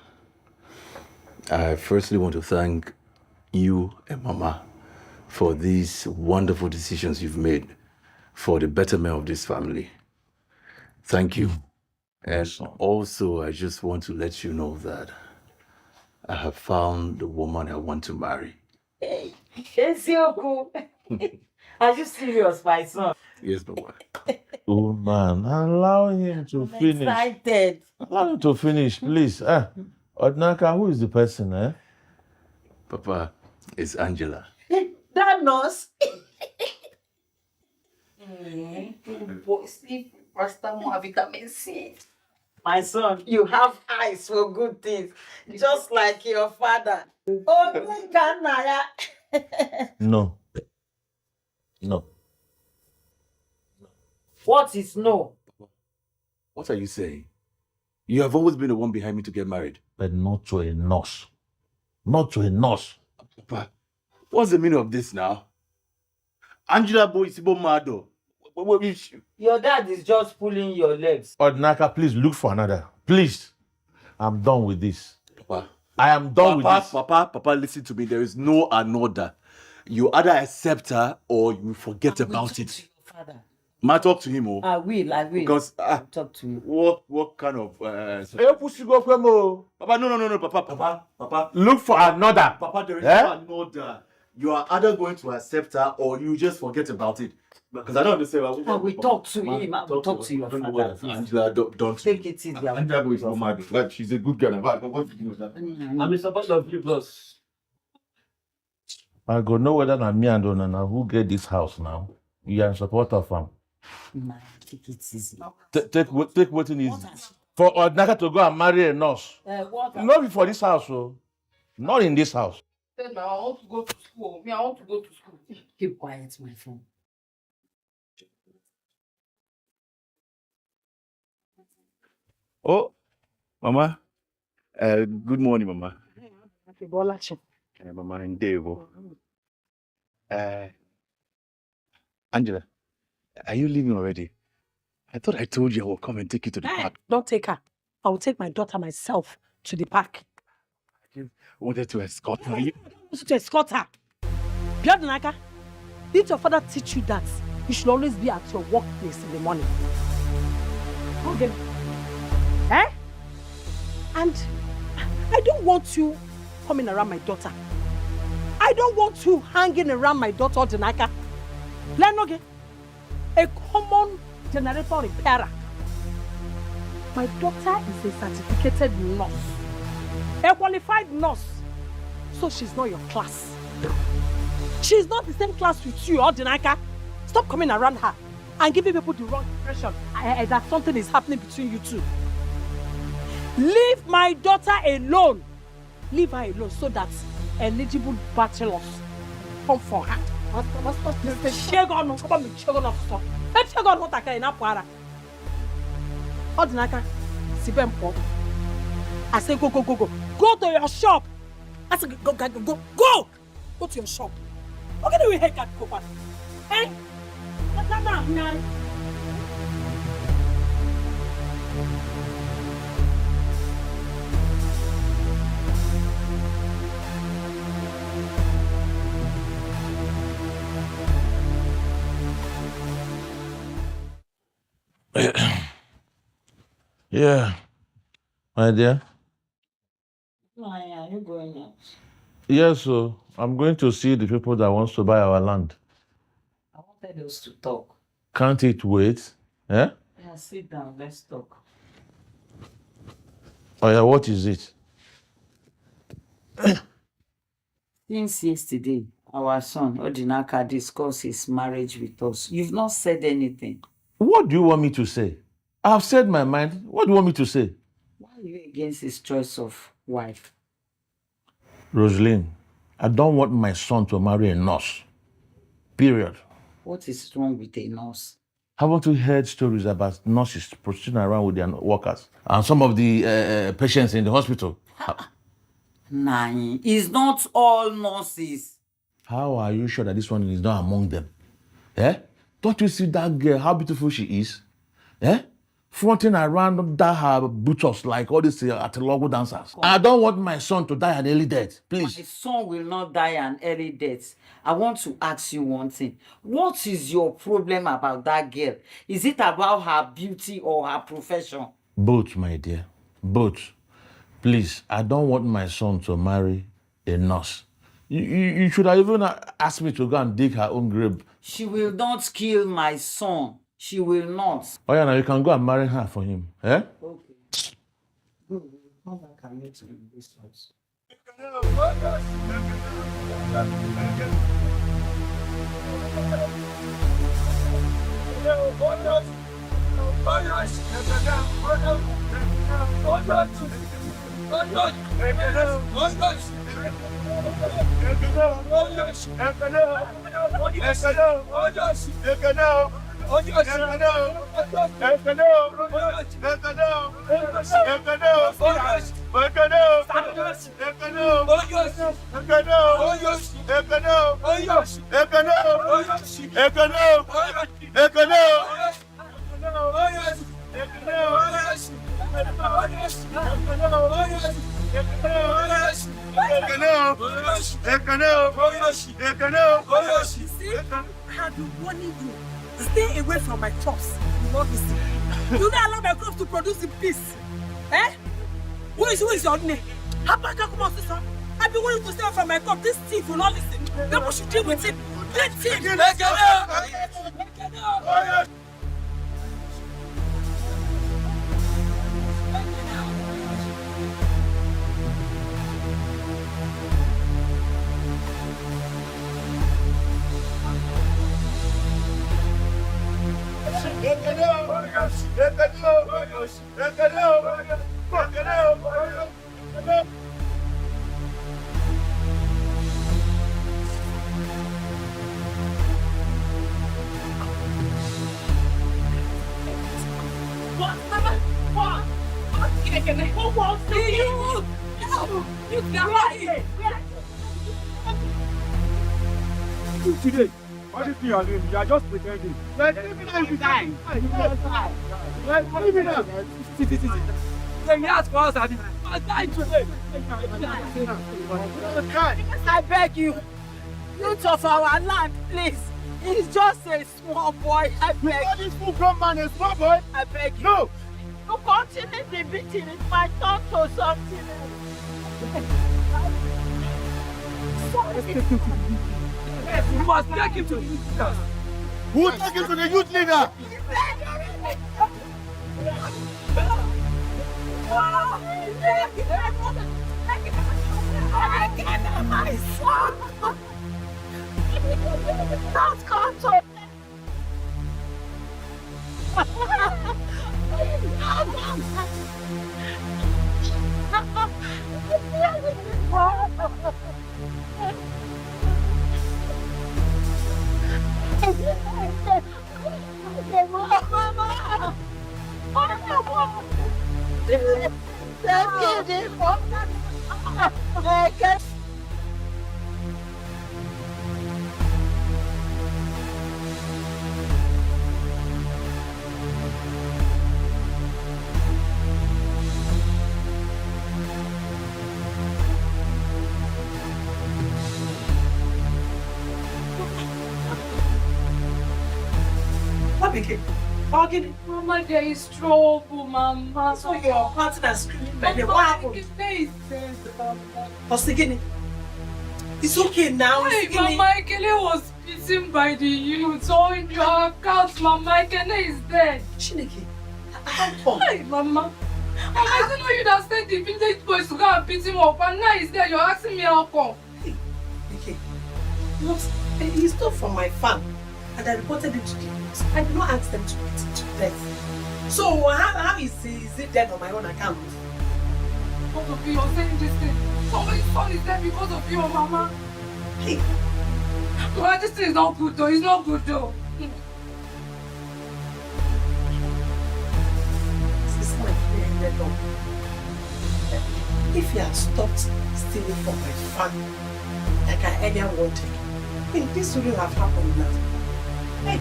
I firstly want to thank you and Mama for these wonderful decisions you've made for the betterment of this family. Thank you. And also, I just want to let you know that I have found the woman I want to marry. Hey, Ezioku. Are you serious, my son? Yes, Papa. Oh man, allow him to finish. Excited. Allow him to finish, please. Odinaka, who is the person, Papa, it's Angela. That nurse. Vitamin C. My son, you have eyes for good things, just like your father. Oh, No. No. What is no? What are you saying? You have always been the one behind me to get married. But not to a nurse. Not to a nurse. Papa, what's the meaning of this now? Angela boy is mado. Your dad is just pulling your legs. Odinaka, please look for another. Please. I'm done with this. Papa. I am done with this. Papa, listen to me. There is no another. You either accept her or you forget about it. Ma, talk to him, I will. Because I'll talk to him. What kind of Papa, no, Papa. Look for another. Papa, there is no another. You are either going to accept her or you just forget about it. Because I don't understand. I will talk to him. I will talk to your father. Angela, don't Take it easy. Angela is not mad. Like, she's a good girl. What do you know that? I'm a supporter of you, boss. I go know whether na me and Onana who get this house now. You are in support of him. Take it easy. Take what it is. For Odinaka to go and marry a nurse. Not before this house, so. Not in this house. Said I want to go to school. I want to go to school. Keep quiet, my friend. Oh, Mama. Good morning, Mama. Happy Bolachi. Mama and Devo. Angela, are you leaving already? I thought I told you I will come and take you to the park. Don't take her. I will take my daughter myself to the park. I wanted to escort her. To escort her. Biodunaka, did your father teach you that you should always be at your workplace in the morning? Okay. And I don't want you coming around my daughter. I don't want you hanging around my daughter, Odinaka. Lenoge, a common generator repairer. My daughter is a certificated nurse, a qualified nurse. So she's not your class. She's not the same class with you, Odinaka. Stop coming around her and giving people the wrong impression that something is happening between you two. Leave my daughter alone. Leave her alone so that eligible bachelors come for her. Odinaka, I say go. Go to your shop. I say go. Go to your shop. Okay, do we head that go back? Eh? Yeah, my dear. Why are you going out? Yes, so I'm going to see the people that wants to buy our land. I wanted us to talk. Can't it wait? Eh? Yeah, sit down, let's talk. Oh yeah, what is it? Since yesterday, our son, Odinaka, discussed his marriage with us. You've not said anything. What do you want me to say? I've said my mind. What do you want me to say? Why are you against his choice of wife? Rosaline, I don't want my son to marry a nurse. Period. What is wrong with a nurse? Haven't you heard stories about nurses proceeding around with their workers and some of the patients in the hospital? Nai, it's not all nurses. How are you sure that this one is not among them? Eh? Don't you see that girl, how beautiful she is? Eh? Fronting around that her butchers like all these Atalogo dancers. I don't want my son to die an early death, please. My son will not die an early death. I want to ask you one thing. What is your problem about that girl? Is it about her beauty or her profession? Both, my dear. Both. Please, I don't want my son to marry a nurse. You should have even asked me to go and dig her own grave. She will not kill my son. She will not. Oh yeah, now you can go and marry her for him. Eh? Okay. Good. Come back and meet me in this house. I have been warning you. Stay away from my crops. You not listen. You not allow my crops to produce in peace. Eh? Who is your name? How about you come on, sister? I've been wanting to stay away from my crop. This thief will not listen. Nobody should deal with him. This thief. Today, what is your name? You are just pretending. Let's leave it out. Let's leave it out. Then you ask for us, I'll die today. I beg you, youth of our land, please. He's just a small boy. I beg you. This full grown man is a small boy. I beg you. No. You continue the beating. It might turn to something else. You must take him to the youth leader. Who will take him to the youth leader? My son! Don't come to me! Bargaining. Mama, there is trouble, Mama. So you're panting and screaming by the what happened? Osigini. It's okay now. Hey, Mama Ekele was beaten by the youth. So in your account, Mama Ekele is dead. Chineke, how come? Hey, Mama. Mama, I don't know you that sent the village boys to go and beat him up, and now he's there. You're asking me how come? Hey, okay. Look, he's not from my farm, and I reported him to the police. I did not ask them to beat him to death. So how is it dead on my own account? Because of you, you're saying this thing. Somebody's son is dead because of you, Mama. Hey. Well, this thing is not good though. It's not good though. If he had stopped stealing from my farm, like I earlier wanted, this wouldn't have happened now. Hey!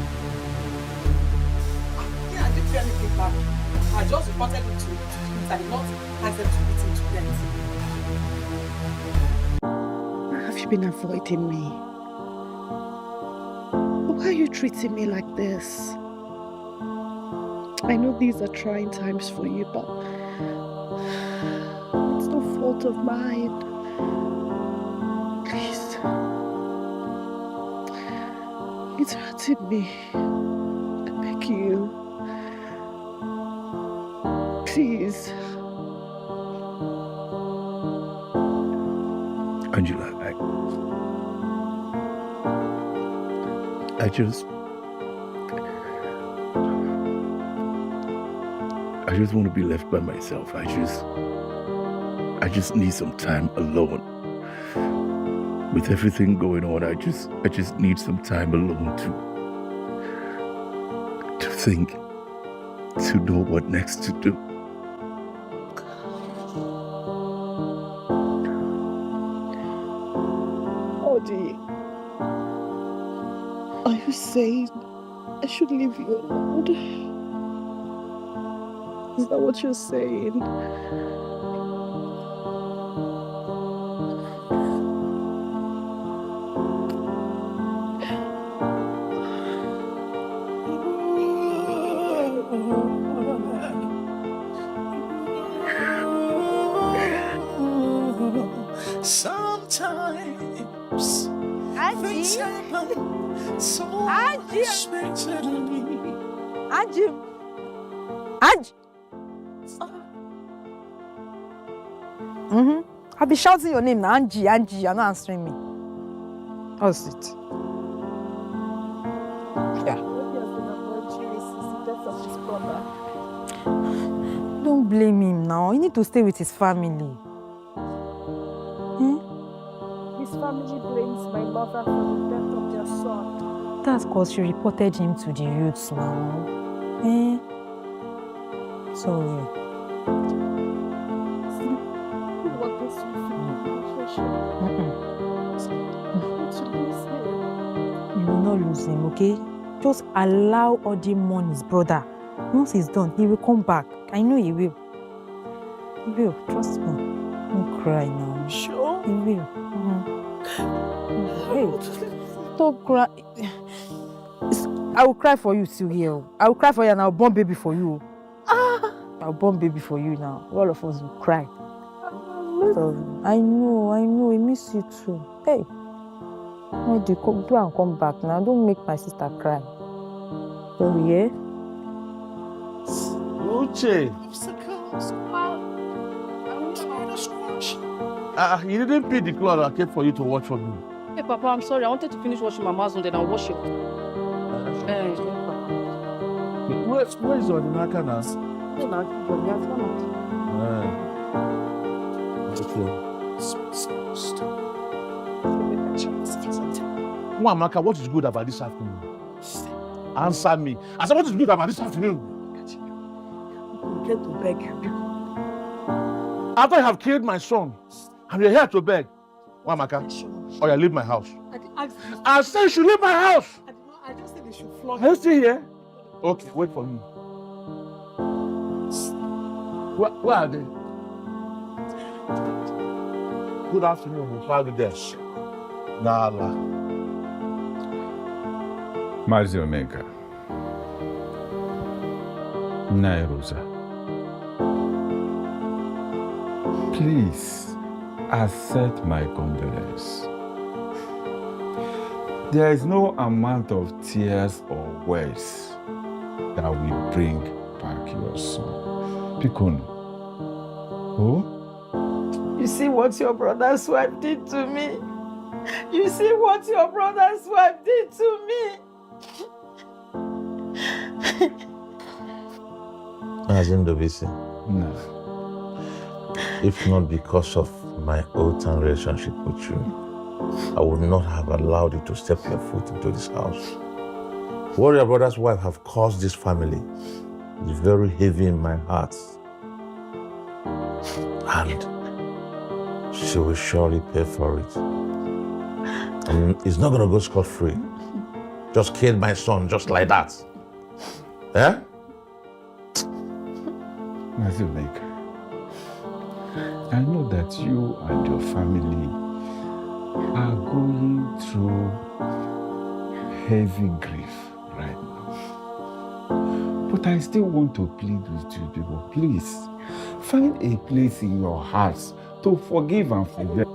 Yeah, I didn't do anything bad. I just reported him to the police. I did not ask them to beat him to death. Have you been avoiding me? Why are you treating me like this? I know these are trying times for you, but it's no fault of mine. Please. It's hurting me. I beg you. Please. Angela, I just want to be left by myself. I just need some time alone. With everything going on, I just need some time alone to think, to know what next to do. Odi, are you saying I should leave you alone? Is that what you're saying? Sometimes things happen so unexpectedly. Angie. I've been shouting your name now. Angie, you're not answering me. How's it? Yeah. Don't blame him now. You need to stay with his family. His family blames my mother for the death of their son. That's because she reported him to the youths now. Sorry. You will not lose him, okay? Just allow Odi mourn his brother. Once he's done, he will come back. I know he will. He will, trust me. Don't cry now. Sure? He will. Hey, don't cry. I will cry for you still here. I will cry for you and I'll born baby for you. I'll born baby for you now. All of us will cry. I know, I miss you too. Hey, go and come back now. Don't make my sister cry. So, yeah? Uche. You didn't pay the clothes I kept for you to watch for me. Hey, Papa, I'm sorry. I wanted to finish washing Mama's own, then I'll wash it. Where is your Naka now? Maka, what is good about this afternoon? Answer me. I said, what is good about this afternoon? I'm here to beg you. After I have killed my son, and you're here to beg. Maka, or you leave my house. I said you should leave my house. I just said they should flog Are you still here? Okay, wait for me. Where are they? Good afternoon, Father Desh. Nala. Mazi Omega, Nairosa, please accept my condolence. There is no amount of tears or words that will bring back your son. Pikono. Oh? You see what your brother's wife did to me? You see what your brother's wife did to me? Azindovisi. No. If not because of my oath and relationship with you, I would not have allowed you to step your foot into this house. What your brother's wife have caused this family is very heavy in my heart. And she will surely pay for it. And it's not going to go scot-free. Just killed my son just like that. Eh? Mazuleka, I know that you and your family are going through heavy grief right now. But I still want to plead with you people. Please, find a place in your hearts to forgive and forget.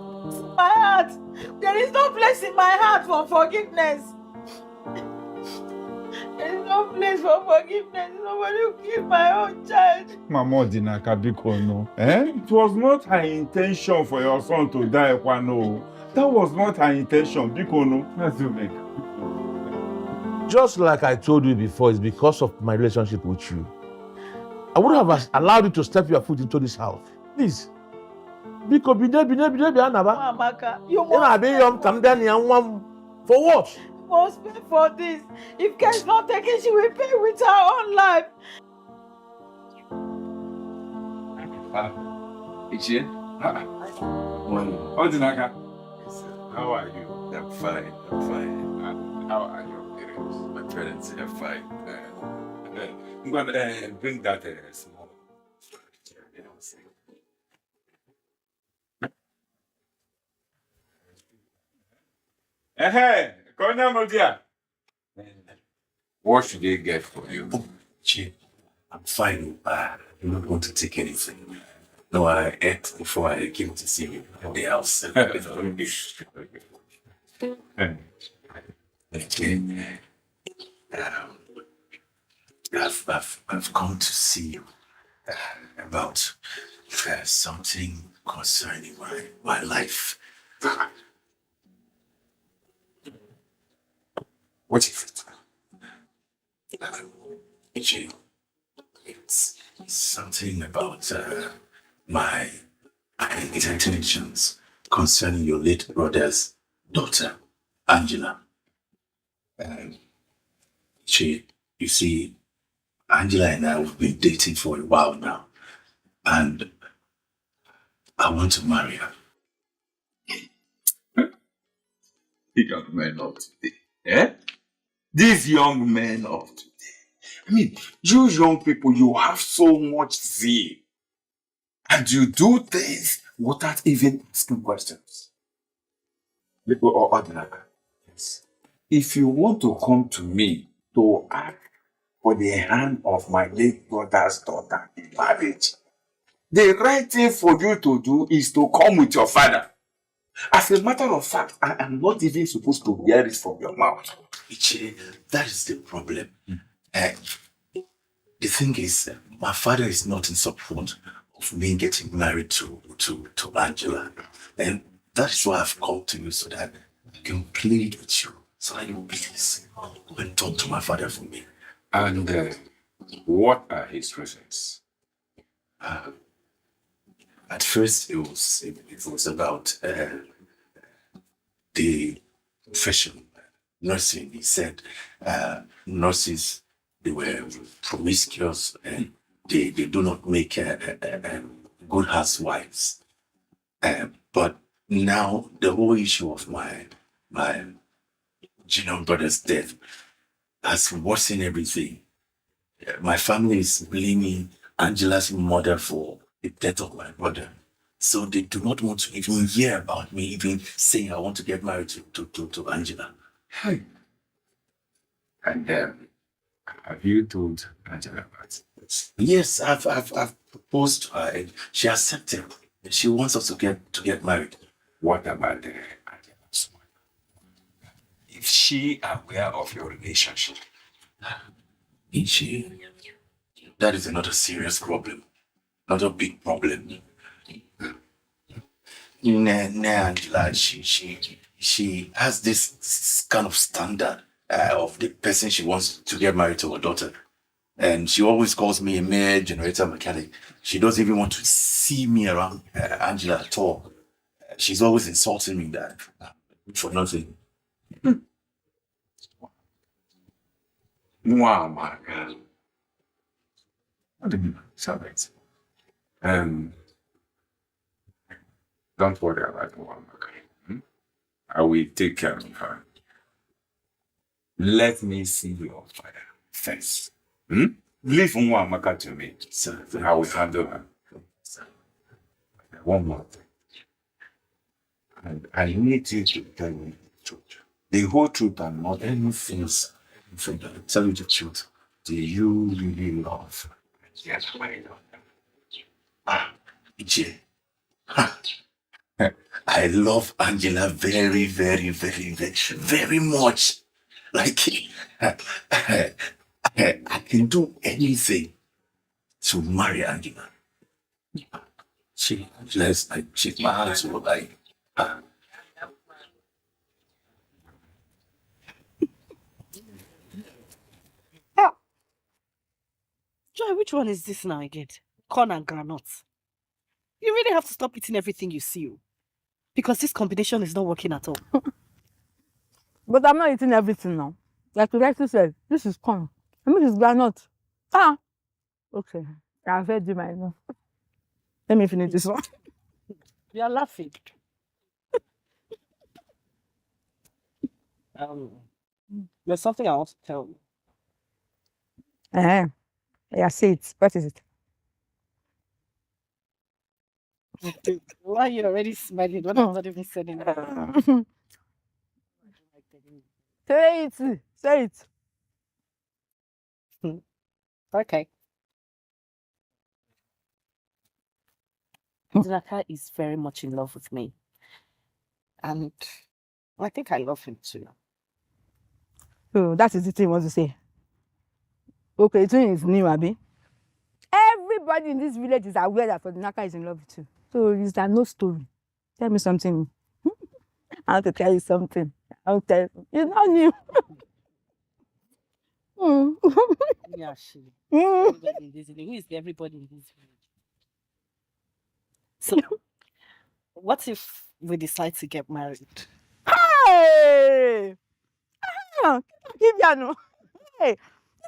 My heart! There is no place in my heart for forgiveness. There is no place for forgiveness. Nobody will kill my own child. Mama Odinaka Bikono, It was not her intention for your son to die, Kwano. That was not her intention, Bikono. Mazuleka. Just like I told you before, it's because of my relationship with you. I would have allowed you to step your foot into this house. Please. Because Amaka, you must for what? You must pay for this. If Kay is not taken, she will pay with her own life. Ichie? Odinaka, how are you? I'm fine. And how are your parents? My parents are fine. I'm going to bring that small. What should they get for you? Chi, I'm fine. I do not want to take anything. No, I ate before I came to see you in the house. Okay. I've come to see you about something concerning my life. What is it? It's something about my intentions concerning your late brother's daughter, Angela. You see, Angela and I have been dating for a while now, and I want to marry her. Young men of today, These young men of today. I mean, you young people, you have so much zeal, and you do things without even asking questions. Yes. If you want to come to me to ask for the hand of my late brother's daughter in marriage, the right thing for you to do is to come with your father. As a matter of fact, I am not even supposed to hear it from your mouth. Ichie, that is the problem. The thing is, my father is not in support of me getting married to Angela. And that is why I've called to you so that I can plead with you. So that you please go and talk to my father for me. And what are his reasons? At first, it was about the profession, nursing. He said nurses, they were promiscuous and they do not make good housewives. But now the whole issue of my junior brother's death has worsened everything. My family is blaming Angela's mother for the death of my brother. So they do not want to even hear about me even saying I want to get married to Angela. Hey. And have you told Angela about it? Yes, I've proposed to her and she accepted. She wants us to get married. What about the Is she aware of your relationship? Is she? That is another serious problem. Another big problem. Angela, she has this kind of standard of the person she wants to get married to her daughter. And she always calls me a mere generator mechanic. She doesn't even want to see me around Angela at all. She's always insulting me that for nothing. Wow, my God. What do you mean? Salvate. Don't worry about one, okay? I will take care of her. Let me see your father first. Leave Nwamaka to me. Sir, I will handle her. One more thing. And I need you to tell me the truth. The whole truth and not anything. Tell me the truth. Do you really love? Yes, I know. Ije. I love Angela very, very, very, very, very much. Like, I can do anything to marry Angela. She's my heart, so like, Joy, which one is this now again? Corn and granuts. You really have to stop eating everything you see. Because this combination is not working at all. But I'm not eating everything now. Like you rightly said, this is corn. I mean, this is granite. Okay. I've heard you, my enough. Let me finish this one. You are laughing. There's something I want to tell you. Yeah, say it. What is it? Why are you already smiling when I'm not even saying it? Say it. Say it. Okay. Zaka is very much in love with me. And I think I love him too. So that is the thing you want to say. Okay, it is new, Abi. Everybody in this village is aware that Odinaka is in love with you. So is that no story? Tell me something. I want to tell you something. I'll tell you. It's not new. Yeah, she. Everybody in this village. Who is everybody in this village? So, what if we decide to get married? Hey! Kibiano. Hey,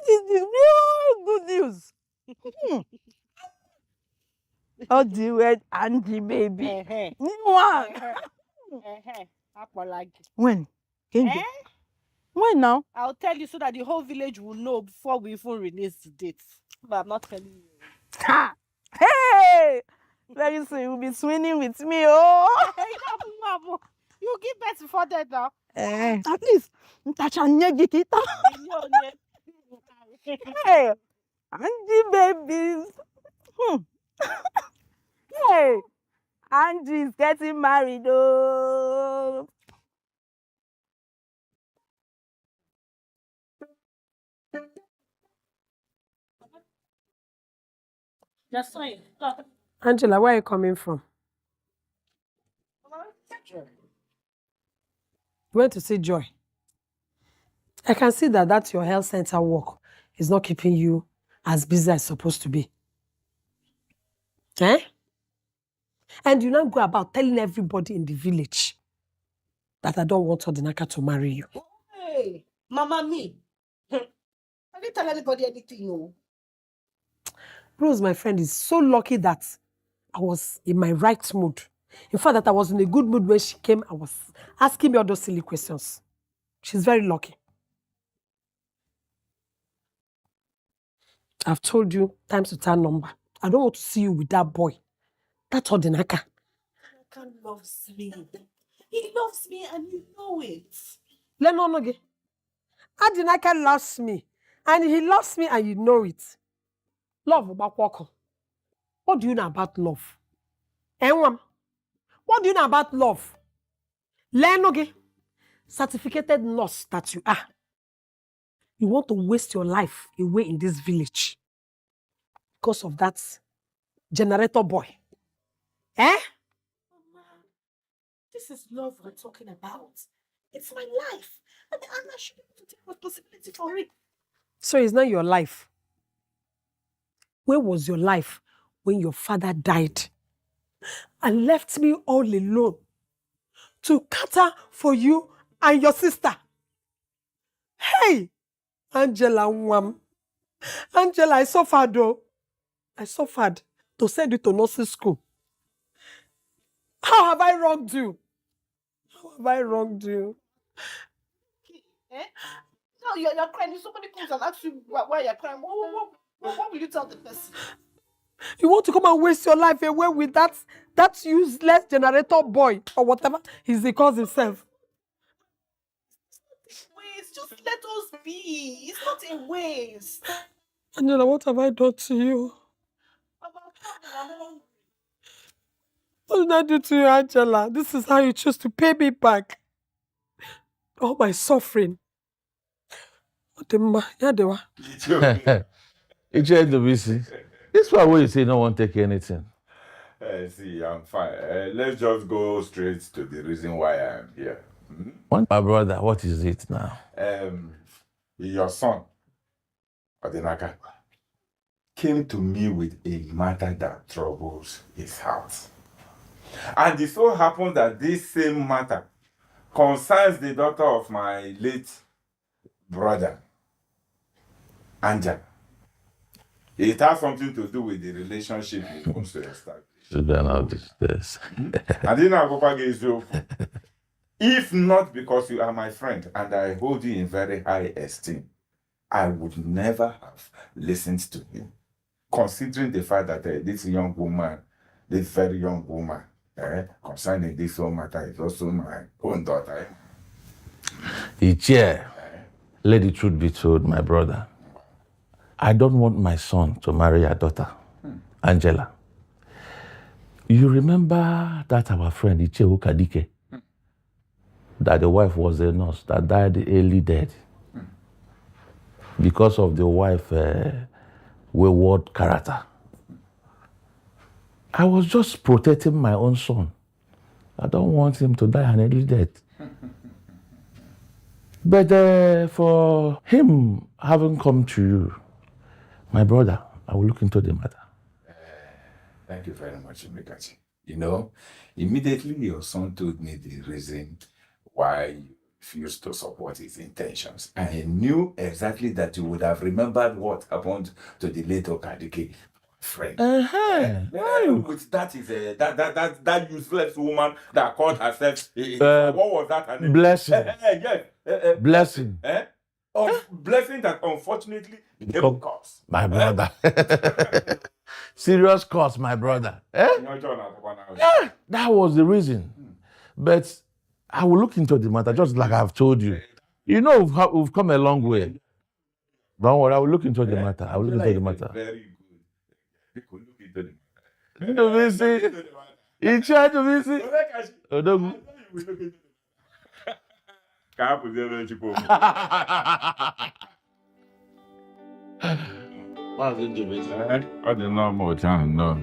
this is the real good news. Oh, the word Angie, baby. New one. When? When now? I'll tell you so that the whole village will know before we even release the date. But I'm not telling you. Ha! Hey! Very soon you'll be swinging with me, oh! You give birth before that now. At least, hey, Angie babies. Hey, Angie is getting married, oh. Just saying. Angela, where are you coming from? You went to see Joy. I can see that your health center work is not keeping you as busy as it's supposed to be. And you now go about telling everybody in the village that I don't want Odinaka to marry you. Hey, Mama me. I didn't tell anybody anything, no. Rose, my friend, is so lucky that I was in my right mood. In fact, that I was in a good mood when she came. I was asking me all those silly questions. She's very lucky. I've told you times to time number. I don't want to see you with that boy. That's Odinaka. Odinaka loves me. He loves me and you know it. Odinaka loves me. And he loves me and you know it. Love Bakwoko. What do you know about love? What do you know about love? Lenoge, certificated nurse that you are. You want to waste your life away in this village because of that generator boy. Eh? This is love we're talking about. It's my life. And I should be able to take responsibility for it. So it's not your life. Where was your life when your father died and left me all alone to cater for you and your sister? Hey, Angela Nwam. Angela, I suffered though. I suffered to send you to nursing school. How have I wronged you? How have I wronged you? Eh? No, you're crying. If somebody comes and asks you why you're crying, what will you tell the person? You want to come and waste your life away with that useless generator boy or whatever he calls himself? Waste. Just let us be. It's not in waste. Angela, what have I done to you? What did I do to you, Angela? This is how you choose to pay me back. All my suffering. It's busy. This one where you say no one take anything. See, I'm fine. Let's just go straight to the reason why I'm here. My brother, what is it now? Your son, Odinaka, came to me with a matter that troubles his heart. And it so happened that this same matter concerns the daughter of my late brother, Angela. It has something to do with the relationship he wants to establish. I didn't know if not because you are my friend and I hold you in very high esteem, I would never have listened to him. Considering the fact that this very young woman, concerning this whole matter is also my own daughter. Let the truth be told, my brother. I don't want my son to marry your daughter, Angela. You remember that our friend Iche Ukadike, that the wife was a nurse that died early dead because of the wife wayward character. I was just protecting my own son. I don't want him to die an early death. But for him having come to you, my brother, I will look into the matter. Thank you very much, Mikachi. You know, immediately your son told me the reason why you refused to support his intentions. I knew exactly that you would have remembered what happened to the late Okadike friend. With that is that useless woman that called herself. What was that? Her name? Blessing. Blessing. Blessing that unfortunately became curse. My brother. Serious cause, my brother. That was the reason. But I will look into the matter, just like I've told you. You know, we've come a long way. Don't worry, I will look into the matter. I will look into the matter. Very good. Look into the I didn't know more time, no.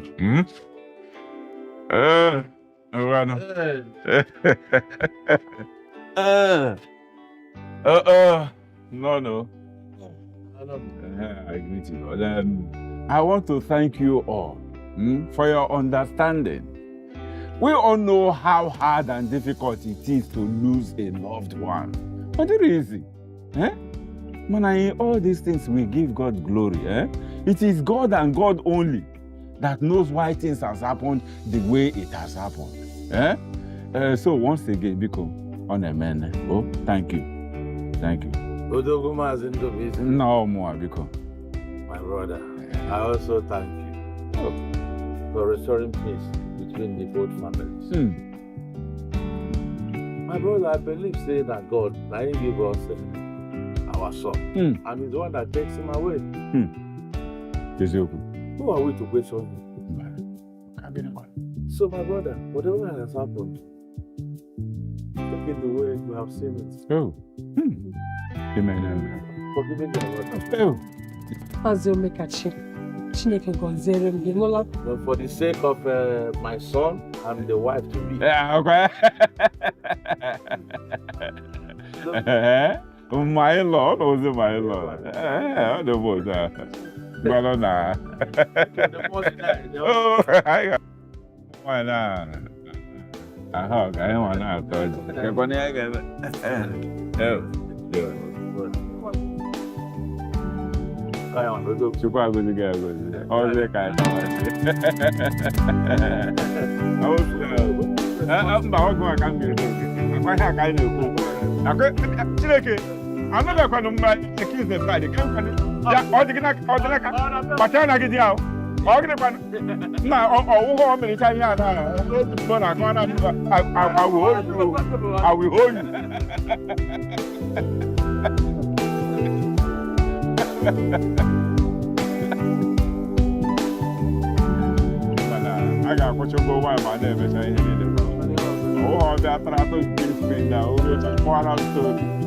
No. I greet you. I want to thank you all for your understanding. We all know how hard and difficult it is to lose a loved one. But it is easy. Man, in all these things we give God glory. It is God and God only that knows why things has happened the way it has happened. So once again, Biko, on a man. Oh, thank you. Thank you. No more, Biko. My brother, I also thank you for restoring peace between the both families. My brother, I believe say that God, I didn't give us our son, and he's the one that takes him away. Who are we to question you? So, my brother, whatever has happened, take it the way you have seen it. Oh. Forgiving your brother. Oh. Azumekachi. Chineke gọziere m gị n'ụlọ. But for the sake of my son and the wife to be. Yeah, okay. My lord, was it my lord? The most. Well, nah. Oh, I got. Why not? I hug. I don't want to touch. You're going to get it. Oh, good. I am going to go together. All the kind of. I was. I'm going to come here. I'm going to I'm not going to accuse the body. Yeah, all the I will hold you. I got what you go by my name is. Oh, that I thought you now. We're just one out.